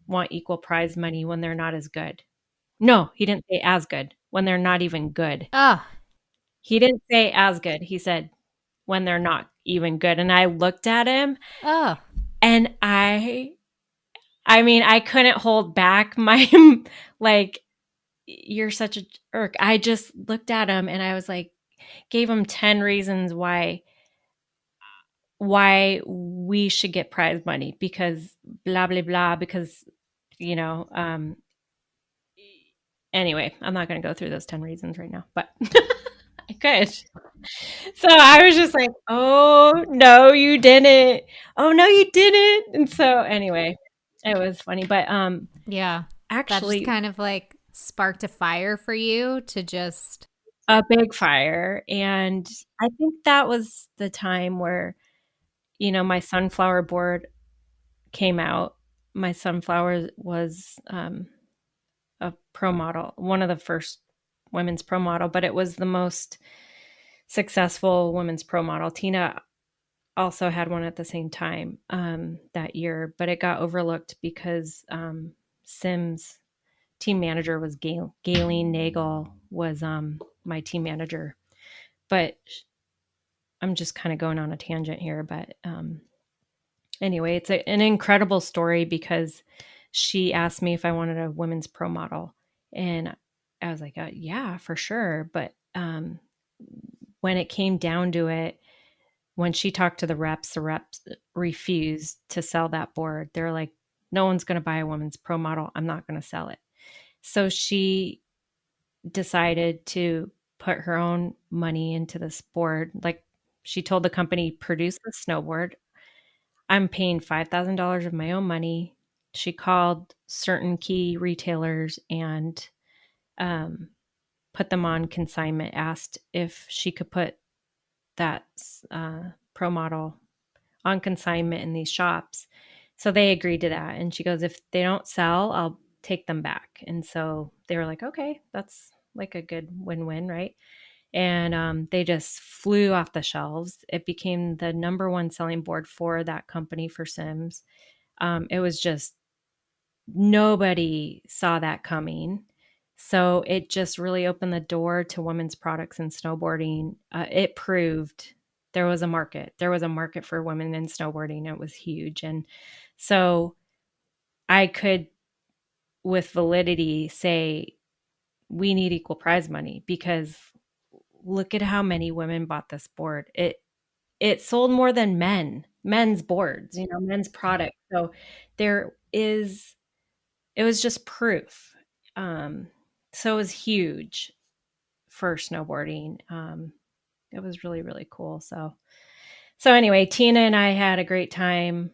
want equal prize money when they're not as good? No, he didn't say as good, when they're not even good. Oh, He didn't say as good. He said when they're not even good. And I looked at him oh, and I mean, I couldn't hold back my like, you're such a jerk. I just looked at him and I was like, gave him 10 reasons why we should get prize money because blah blah blah because you know anyway, I'm not going to go through those 10 reasons right now, but I could. So I was just like, "Oh, no, you didn't. Oh, no, you didn't." And so anyway, it was funny, but Yeah. That just actually kind of like sparked a fire for you to just, a big fire, and I think that was the time where, my sunflower board came out. My sunflower was a pro model, one of the first women's pro model, but it was the most successful women's pro model. Tina also had one at the same time that year, but it got overlooked because Sims team manager was Galen Nagel was my team manager. But I'm just kind of going on a tangent here. But anyway, it's an incredible story because she asked me if I wanted a women's pro model, and I was like, yeah, for sure. But when it came down to it, when she talked to the reps refused to sell that board. They're like, no one's going to buy a women's pro model. I'm not going to sell it. So she decided to put her own money into this board. Like she told the company, produce the snowboard. I'm paying $5,000 of my own money. She called certain key retailers and um, put them on consignment, asked if she could put that pro model on consignment in these shops. So they agreed to that. And she goes, if they don't sell, I'll take them back. And so they were like, okay, that's like a good win win, right? And they just flew off the shelves. It became the number one selling board for that company for Sims. It was just nobody saw that coming. So it just really opened the door to women's products and snowboarding. It proved there was a market. There was a market for women in snowboarding. It was huge. And so I could, with validity, say we need equal prize money because look at how many women bought this board. It sold more than men's boards, men's products. So there is it was just proof. Um, so it was huge for snowboarding. It was really, really cool. So anyway, Tina and I had a great time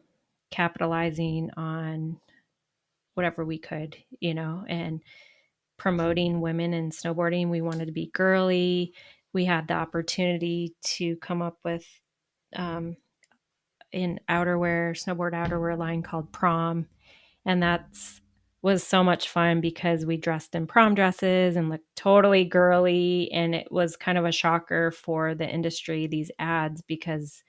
capitalizing on whatever we could, and promoting women in snowboarding. We wanted to be girly. We had the opportunity to come up with um, an outerwear, snowboard outerwear line called Prom, and that's was so much fun because we dressed in prom dresses and looked totally girly, and it was kind of a shocker for the industry, these ads, because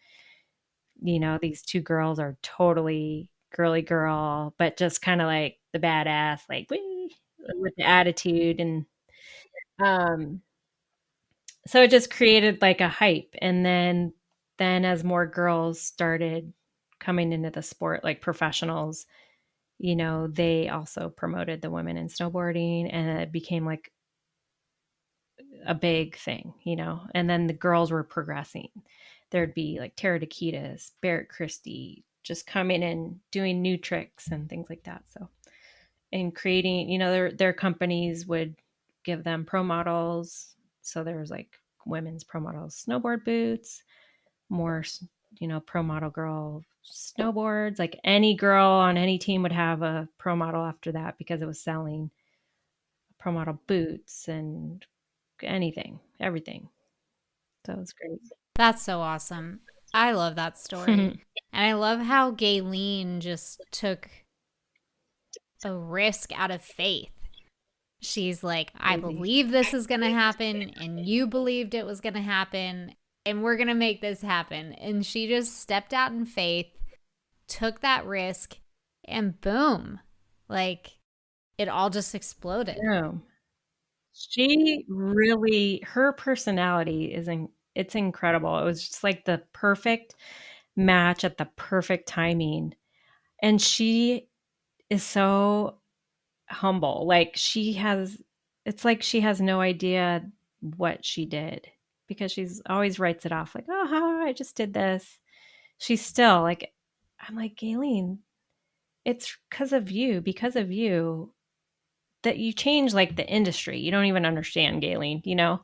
these two girls are totally girly girl but just kind of like the badass, like wee, with the attitude. And um so it just created like a hype. And then as more girls started coming into the sport, like professionals, they also promoted the women in snowboarding, and it became like a big thing, and then the girls were progressing. There'd be like Tara Dakitas, Barrett Christie, just coming and doing new tricks and things like that. So, and creating, their companies would give them pro models. So there was like women's pro models, snowboard boots, more, pro model girl snowboards. Like any girl on any team would have a pro model after that because it was selling pro model boots and anything, everything. So it was great. that's so awesome. I love that story. And I love how Gayleen just took a risk out of faith. She's like, I Crazy. believe this is going to happen, and you believed it was going to happen, and we're going to make this happen. And she just stepped out in faith, took that risk, and boom, like it all just exploded. Yeah. She really, her personality it's incredible. It was just like the perfect match at the perfect timing. And she is so humble. Like it's like she has no idea what she did because she's always writes it off like, oh, I just did this. she's still like, I'm like, Galen, it's because of you that you change like the industry. You don't even understand, Galen, you know?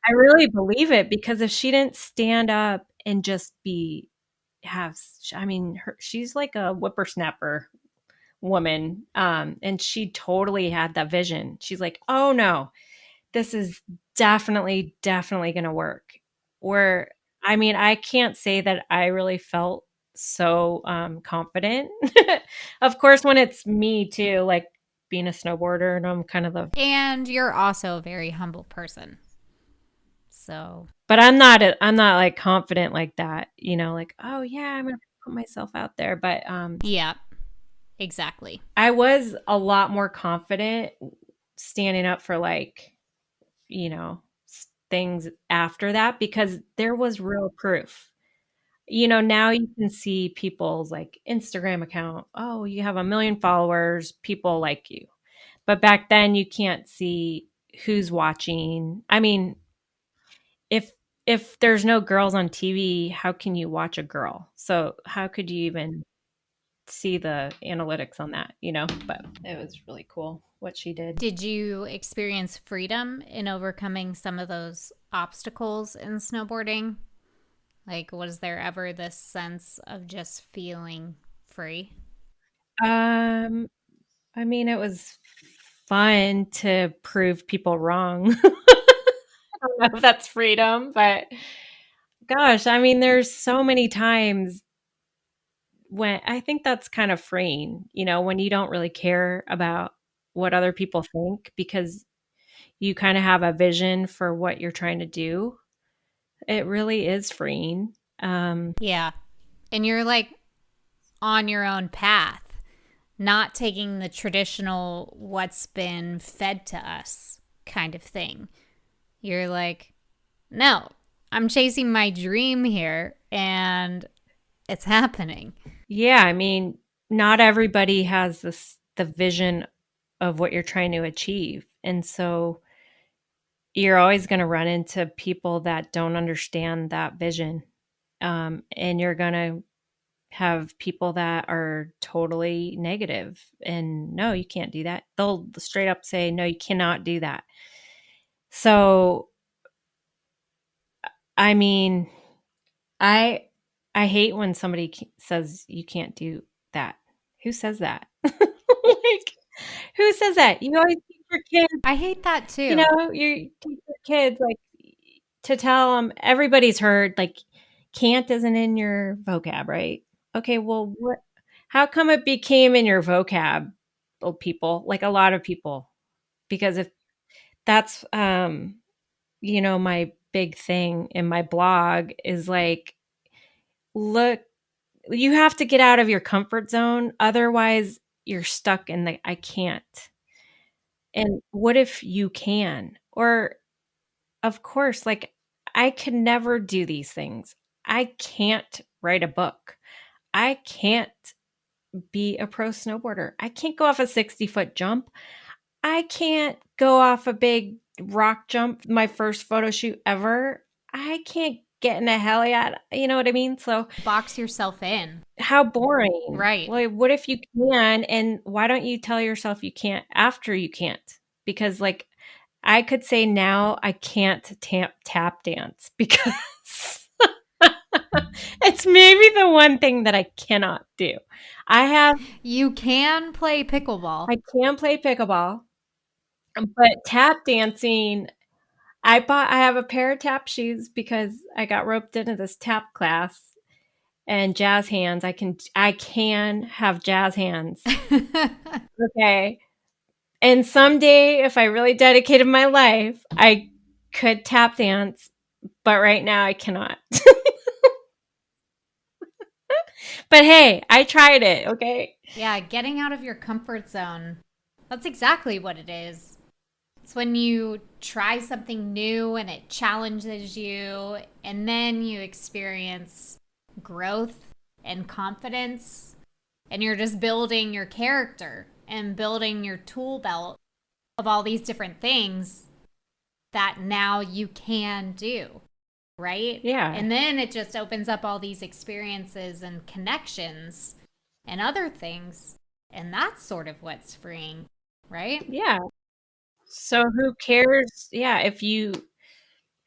I really believe it because if she didn't stand up and just be have I mean, she's like a whippersnapper woman, and she totally had that vision. She's like, "Oh no, this is definitely gonna work." Where I mean, I can't say that I really felt so, confident. Of course, when it's me too, like being a snowboarder and I'm kind of the And you're also a very humble person. So, but I'm not, like, confident like that, you know, like, "Oh, yeah, I'm gonna put myself out there," but, yeah, exactly. I was a lot more confident standing up for, like, you know, things after that because there was real proof. You know, now you can see people's, like, Instagram account. "Oh, you have 1,000,000 followers, people like you." But back then, you can't see who's watching. I mean, if there's no girls on TV, how can you watch a girl? So, how could you even see the analytics on that, you know? But it was really cool what she did. Did you experience freedom in overcoming some of those obstacles in snowboarding? Like, was there ever this sense of just feeling free? Um, I mean, it was fun to prove people wrong. I don't know if that's freedom, but gosh, I mean, there's so many times when I think that's kind of freeing, you know, when you don't really care about what other people think because you kind of have a vision for what you're trying to do. It really is freeing. Yeah. And you're like on your own path, not taking the traditional what's been fed to us kind of thing. You're like, no, I'm chasing my dream here and it's happening. Yeah, I mean, not everybody has the vision of what you're trying to achieve. And so you're always going to run into people that don't understand that vision. And you're going to have people that are totally negative and no, you can't do that. They'll straight up say, no, you cannot do that. So, I mean, I I hate when somebody says you can't do that. Who says that? Like, who says that? You always teach your kids, I hate that you too. know, you teach your kids, like, to tell them everybody's heard, like, can't isn't in your vocab, right? Okay, well, what how come it became in your vocab, oh, people, like, a lot of people? Because if that's, you know, my big thing in my blog is, like, look, you have to get out of your comfort zone, otherwise you're stuck in the, "I can't." And what if you can? Or, of course, like, I could never do these things. I can't write a book. I can't be a pro snowboarder. I can't go off a 60-foot jump. I can't go off a big rock jump, my first photo shoot ever. I can't get in a heliad, you know what I mean? So, Box yourself in. how boring. Right. Like, what if you can, and why don't you tell yourself you can't after you can't? Because, like, I could say now I can't tap dance because it's maybe the one thing that I cannot do. I have You can play pickleball. I can play pickleball, but tap dancing, I have a pair of tap shoes because I got roped into this tap class and jazz hands. I can have jazz hands. Okay. And someday if I really dedicated my life, I could tap dance, but right now I cannot. But hey, I tried it, okay? Yeah, getting out of your comfort zone. That's exactly what it is. It's when you try something new and it challenges you, and then you experience growth and confidence, and you're just building your character and building your tool belt of all these different things that now you can do. right? Yeah. And then it just opens up all these experiences and connections and other things. And that's sort of what's freeing, right? Yeah. So who cares? Yeah, if you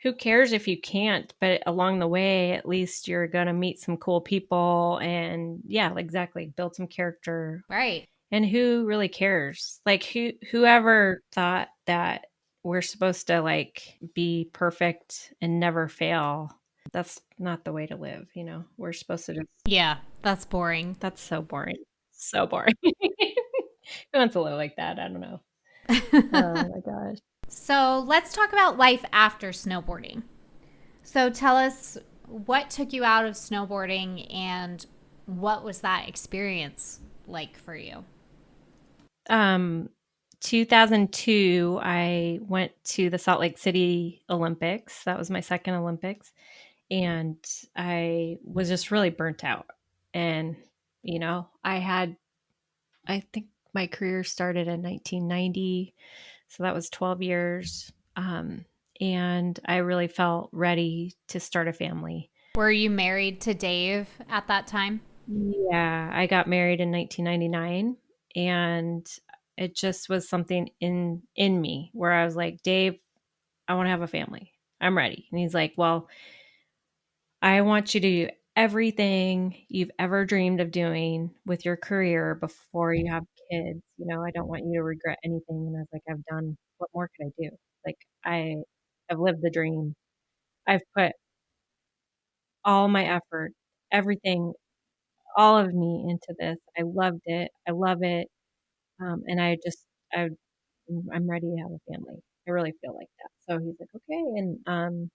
who cares if you can't, but along the way, at least you're gonna meet some cool people and yeah, exactly, build some character. Right. And who really cares? Like whoever thought that we're supposed to like be perfect and never fail. That's not the way to live, you know. We're supposed to just Yeah, that's boring. that's so boring. So boring. Who wants to live like that? I don't know. Oh my gosh. So let's talk about life after snowboarding. So tell us what took you out of snowboarding and what was that experience like for you? Um 2002 I went to the Salt Lake City Olympics. That was my second Olympics and I was just really burnt out. And I think my career started in 1990, so that was 12 years. And I really felt ready to start a family. Were you married to Dave at that time? Yeah, I got married in 1999 and it just was something in me where I was like, "Dave, I want to have a family. I'm ready." And he's like, "Well, I want you to do everything you've ever dreamed of doing with your career before you have kids. I don't want you to regret anything." And I was like, "I've done what more could I do? Like I've lived the dream. I've put all my effort, everything, all of me into this. I loved it. I love it. And I I'm ready to have a family. I really feel like that." So he's like, "Okay." And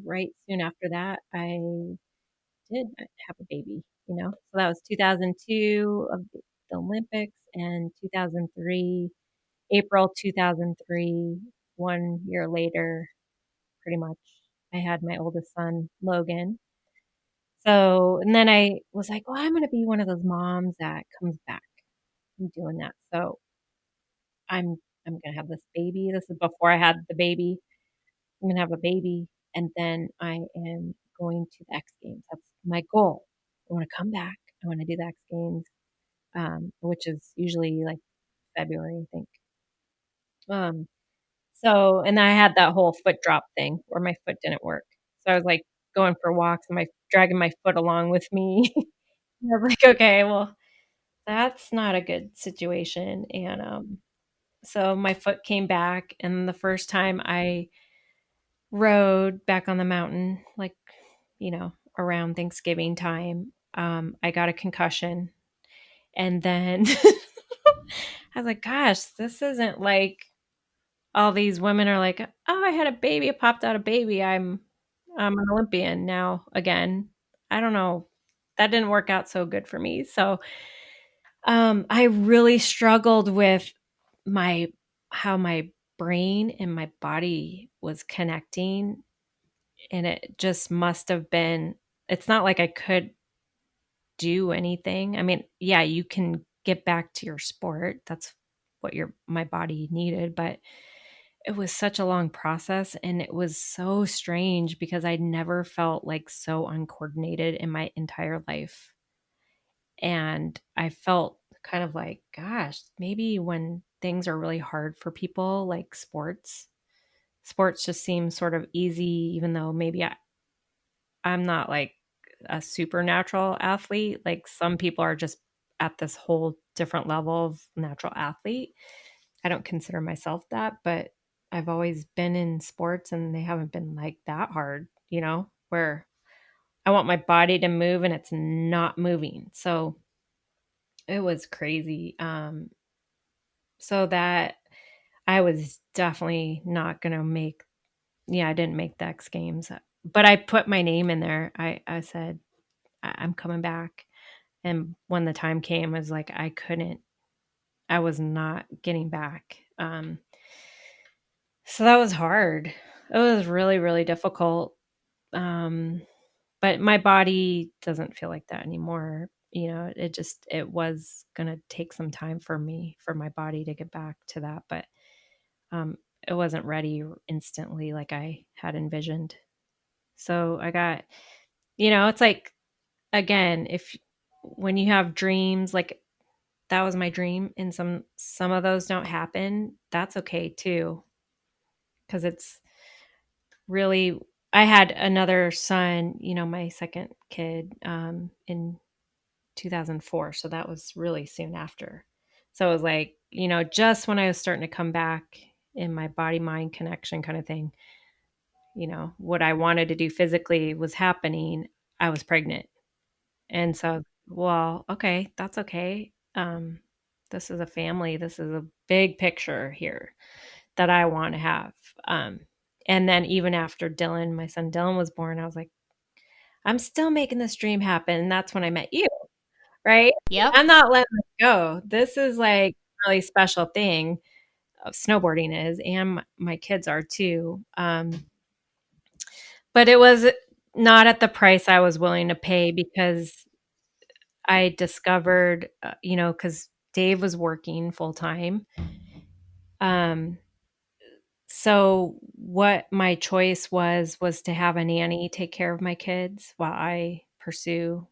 right soon after that, I did have a baby. So that was 2002 of the Olympics and 2003, April 2003, 1 year later, pretty much, I had my oldest son, Logan. So, and then I was like, well, I'm going to be one of those moms that comes back from doing that. So I'm, I'm going to have this baby. This is before I had the baby. I'm going to have a baby and then I am going to the X Games. That's my goal. I want to come back. I want to do the X Games, which is usually like February, I think. Um, so, and I had that whole foot drop thing where my foot didn't work. So I was like going for walks and dragging my foot along with me. And I was like, okay, well, that's not a good situation. And so my foot came back, and the first time I rode back on the mountain, like, around Thanksgiving time, I got a concussion. And then I was like, gosh, this isn't like all these women are like, oh, I had a baby, it popped out a baby. I'm an Olympian now again. I don't know. That didn't work out so good for me. So I really struggled with my how my brain and my body was connecting, and it just must have been it's not like I could do anything. I mean, yeah, you can get back to your sport. That's what your my body needed, but it was such a long process and it was so strange because I never felt like so uncoordinated in my entire life. And I felt kind of like, gosh, maybe when things are really hard for people like sports just seem sort of easy, even though maybe I'm not like a supernatural athlete. Like some people are just at this whole different level of natural athlete. I don't consider myself that, but I've always been in sports and they haven't been like that hard, where I want my body to move and it's not moving. So it was crazy. So that I was definitely not going to I didn't make the X Games, but I put my name in there. I said, I'm coming back. And when the time came, it was like I was not getting back. So that was hard. It was really, really difficult. Um, but my body doesn't feel like that anymore. It was going to take some time for my body to get back to that. But um, it wasn't ready instantly like I had envisioned. So I got, it's like, again, if when you have dreams, like that was my dream, and some of those don't happen, that's okay too, because it's really, I had another son, my second kid, in 2004, so that was really soon after. So it was like, just when I was starting to come back in my body mind connection kind of thing, what I wanted to do physically was happening. I was pregnant. And so, well, okay, that's okay. This is a family. This is a big picture here that I want to have. Um, and then even after Dylan, my son Dylan was born, I was like, I'm still making this dream happen. And that's when I met you, right? Yep. I'm not letting this go. This is like a really special thing of snowboarding is, and my kids are too. But it was not at the price I was willing to pay because I discovered, because Dave was working full time. Um, so what my choice was to have a nanny take care of my kids while I pursue,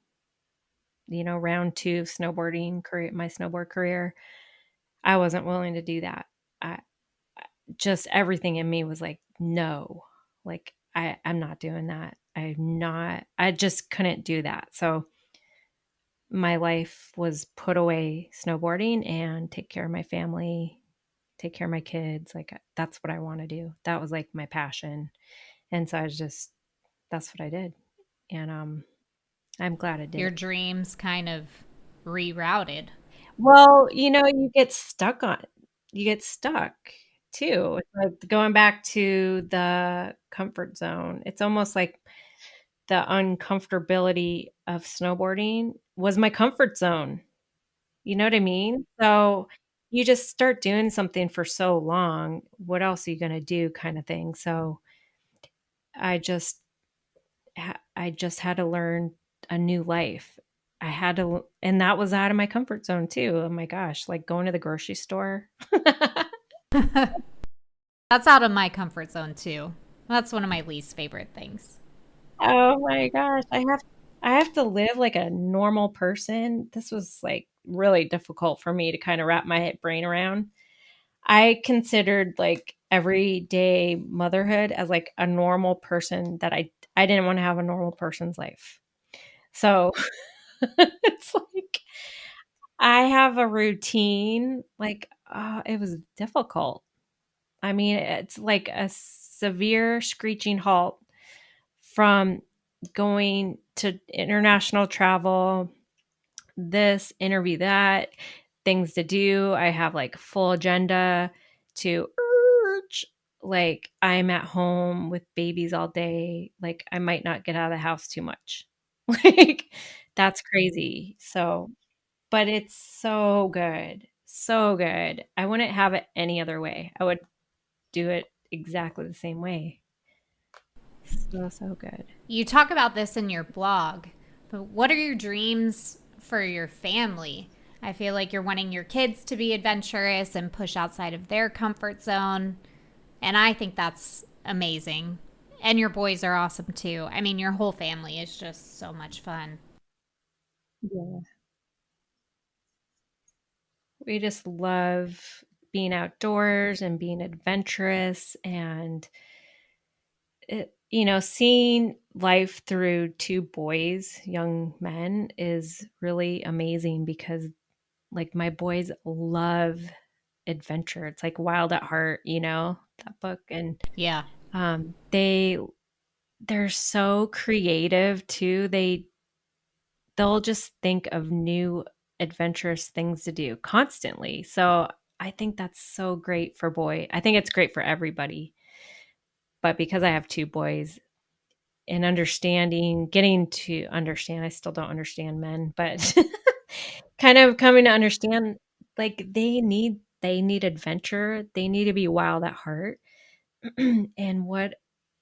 round two of snowboarding career, my snowboard career. I wasn't willing to do that. I just everything in me was like, no, like I'm not doing that. I just couldn't do that. So my life was put away snowboarding and take care of my family, take care of my kids. Like that's what I want to do. That was like my passion. And so that's what I did. And I'm glad I did Your it. dreams kind of rerouted. Well, you get stuck on you get stuck too. It's like going back to the comfort zone. It's almost like the uncomfortability of snowboarding was my comfort zone. You know what I mean? So, you just start doing something for so long, what else are you gonna do kinda thing. So, I just I just had to learn a new life. I had to and that was out of my comfort zone too. Oh my gosh, like going to the grocery store. That's out of my comfort zone too. That's one of my least favorite things. Oh my gosh, I have to live like a normal person. This was, like, really difficult for me to kinda wrap my brain around. I considered, like, everyday motherhood as, like, a normal person that I didn't wanna have a normal person's life. So, it's like, I have a routine, like, it was difficult. I mean, it's like a severe screeching halt from going to international travel, this, interview that, things to do. I have like full agenda to like I'm at home with babies all day. Like I might not get out of the house too much. Like that's crazy. So, but it's so good. So good. I wouldn't have it any other way. I would do it exactly the same way. So, so good. You talk about this in your blog, but what are your dreams for your family? I feel like you're wanting your kids to be adventurous and push outside of their comfort zone. And I think that's amazing. And your boys are awesome too. I mean, your whole family is just so much fun. Yeah. We just love being outdoors and being adventurous and seeing life through two boys, young men is really amazing because like my boys love adventure. It's like Wild at Heart, that book and Yeah. they're so creative too. They'll just think of new adventurous things to do constantly. So I think that's so great for boy. I think it's great for everybody. But because I have two boys and getting to understand, I still don't understand men, but kind of coming to understand like they need adventure. They need to be wild at heart. And what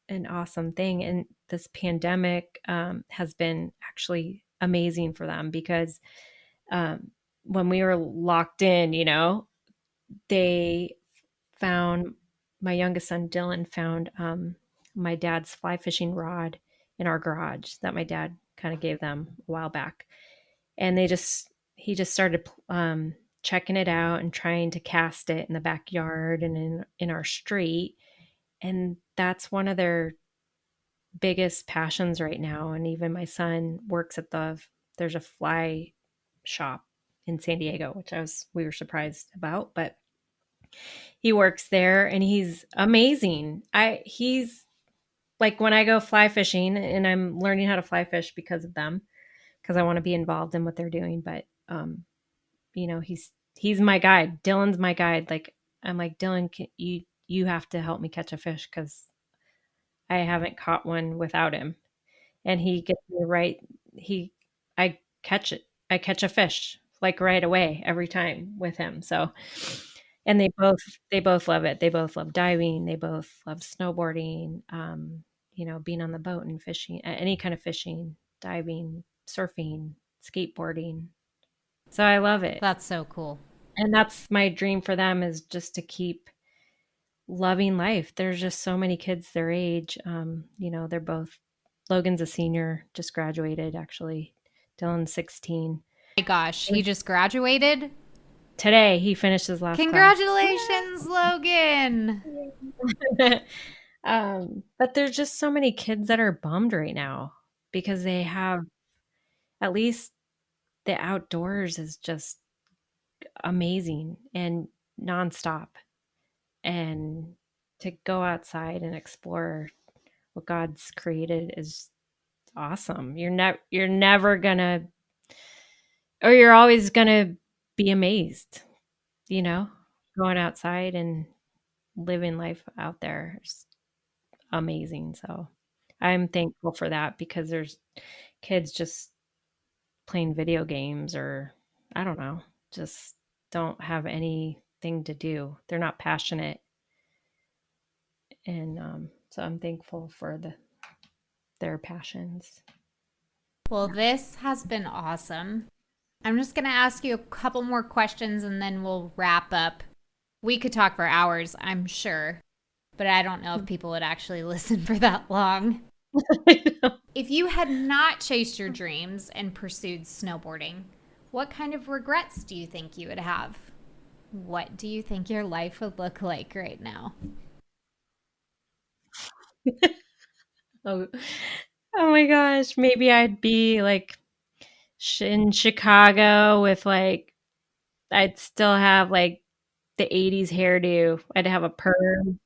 an awesome thing. And this pandemic has been actually amazing for them because um, when we were locked in, they found my youngest son Dylan found my dad's fly fishing rod in our garage that my dad kind of gave them a while back. And he just started checking it out and trying to cast it in the backyard and in our street. And that's one of their biggest passions right now. And even my son works at there's a fly shop in San Diego, which we were surprised about, but he works there and he's amazing. He's like when I go fly fishing, and I'm learning how to fly fish because of them, because I want to be involved in what they're doing. But he's my guide. Dylan's my guide. Like I'm like, Dylan, you have to help me catch a fish because I haven't caught one without him. And he gets me right. He I catch it. I catch a fish like right away every time with him. So, and they both love it. They both love diving. They both love snowboarding. Being on the boat and fishing, any kind of fishing, diving, surfing, skateboarding. So I love it. That's so cool. And that's my dream for them, is just to keep loving life. There's just so many kids their age. They're both Logan's a senior, just graduated actually. Dylan's 16. My gosh, he just graduated. Today he finished his last class. Congratulations, Logan. But there's just so many kids that are bummed right now because they have, at least the outdoors is just amazing and nonstop. And to go outside and explore what God's created is awesome. You're never gonna, or you're always gonna be amazed, you know, going outside and living life out there is amazing. So I'm thankful for that, because there's kids just playing video games, or I don't know, just don't have anything to do. They're not passionate. And so I'm thankful for their passions. Well, this has been awesome. I'm just going to ask you a couple more questions and then we'll wrap up. We could talk for hours, I'm sure, but I don't know if people would actually listen for that long. If you had not chased your dreams and pursued snowboarding, what kind of regrets do you think you would have? What do you think your life would look like right now? Oh, oh my gosh, maybe I'd be like in Chicago with like, I'd still have like the 80s hairdo. I'd have a perm.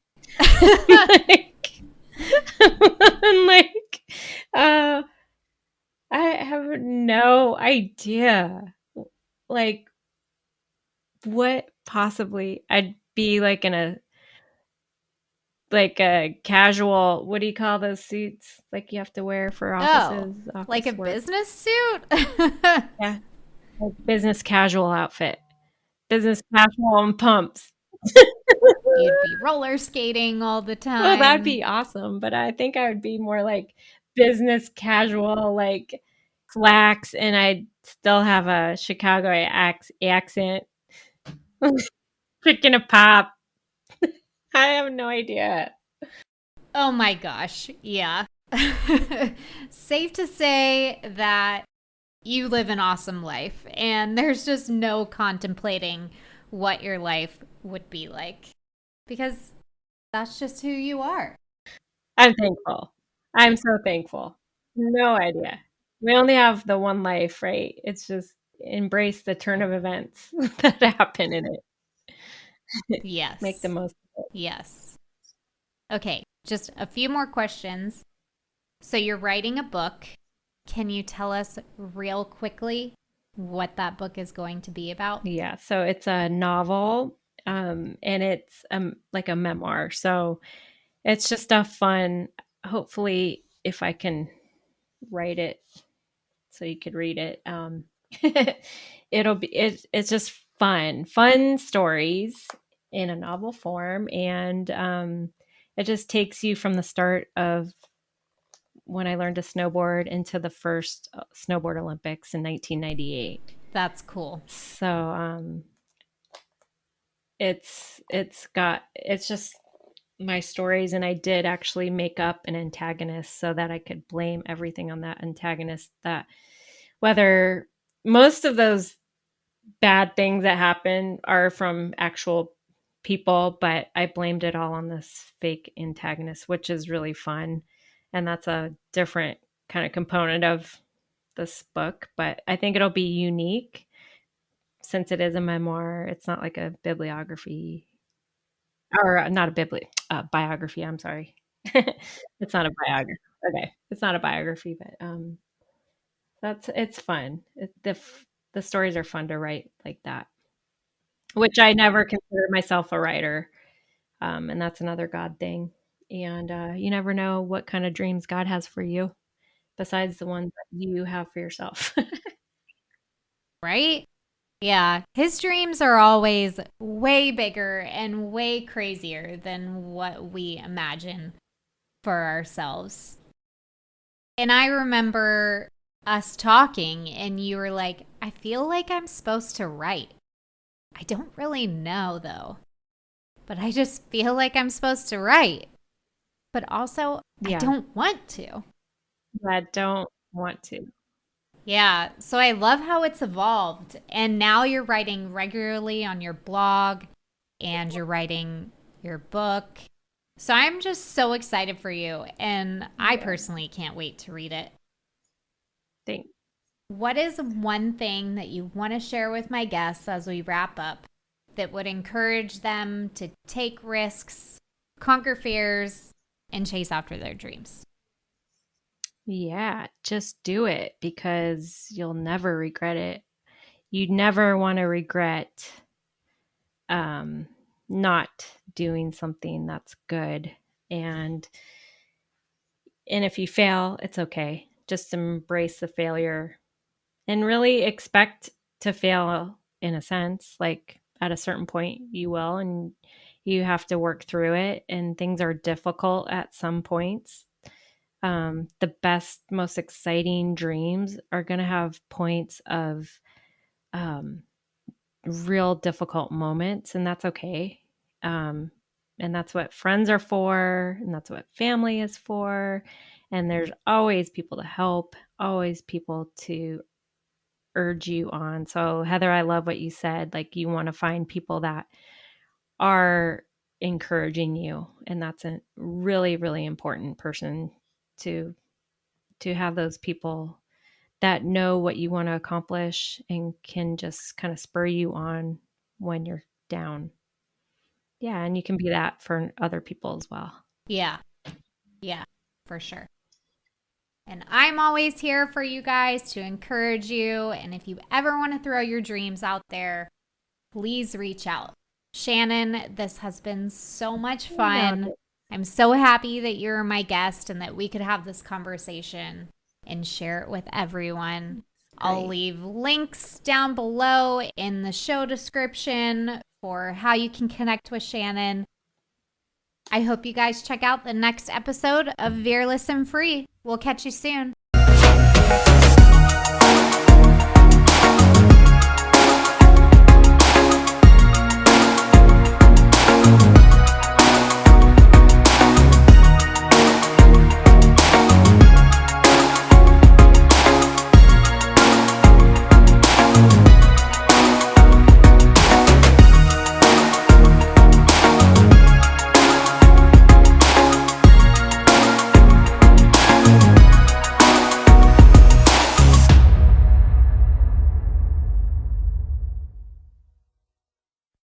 like, and like, uh, I have no idea. Like, what possibly I'd be like in a casual, what do you call those suits? Like you have to wear for Oh, offices, like a office work. business suit? Yeah, like business casual outfit. Business casual and pumps. You'd be roller skating all the Well, that'd time. be awesome, but I think I would be more like business casual, like slacks, and I'd still have a Chicago accent. Picking a pop. I have no idea. Oh my gosh. Yeah. Safe to say that you live an awesome life and there's just no contemplating what your life would be like because that's just who you are. I'm thankful. I'm so thankful. No idea. We only have the one life, right? It's just embrace the turn of events that happen in it. Make the Yes. most of it. Yes. Okay. Just a few more questions. So you're writing a book. Can you tell us real quickly what that book is going to be about? Yeah, so it's a novel, and it's like a memoir. So it's just a fun, hopefully, if I can write it so you could read it. It's just fun stories in a novel form, and it just takes you from the start of when I learned to snowboard into the first snowboard Olympics in 1998. That's cool. So it's just my stories, and I did actually make up an antagonist so that I could blame everything on that antagonist. That whether most of those bad things that happen are from actual people, but I blamed it all on this fake antagonist, which is really fun. And that's a different kind of component of this book, but I think it'll be unique since it is a memoir. It's not like a bibliography or not a biography. I'm sorry. It's not a biography. Okay. It's not a biography, but it's fun. The stories are fun to write like that. Which I never considered myself a writer, and that's another God thing, and, you never know what kinda dreams God has for you besides the ones that you have for yourself. Right? Yeah. His dreams are always way bigger and way crazier than what we imagine for ourselves. And I remember us talking, and you were like, I feel like I'm supposed to write. I don't really know, though, but I just feel like I'm supposed to write. But also, I Yeah, don't want to. that don't want to. Yeah. So I love how it's evolved. And now you're writing regularly on your blog and you're writing your book. So I'm just so excited for you. And I Yeah, personally can't wait to read it. thank What is one thing that you want to share with my guests as we wrap up that would encourage them to take risks, conquer fears, and chase after their dreams? Yeah, just do it because you'll never regret it. You never wanna regret, um, not doing something that's good, and if you fail, it's okay. Just embrace the failure and really expect to fail in a sense. Like at a certain point, you will, and you have to work through it. And things are difficult at some points. The best, most exciting dreams are going to have points of um, real difficult moments, and that's okay. Um, and that's what friends are for, and that's what family is for. And there's always people to help, always people to urge you on. So, Heather, I love what you said. Like, you want to find people that are encouraging you, and that's a really, really important person to have those people that know what you want to accomplish and can just kind of spur you on when you're down. Yeah, and you can be that for other people as well. Yeah, yeah, for sure. And I'm always here for you guys to encourage you. And if you ever want to throw your dreams out there, please reach out. Shannon, this has been so much I love fun. it. I'm so happy that you're my guest and that we could have this conversation and share it with everyone. I'll Great. leave links down below in the show description for how you can connect with Shannon. I hope you guys check out the next episode of Vereless and Free. We'll catch you soon.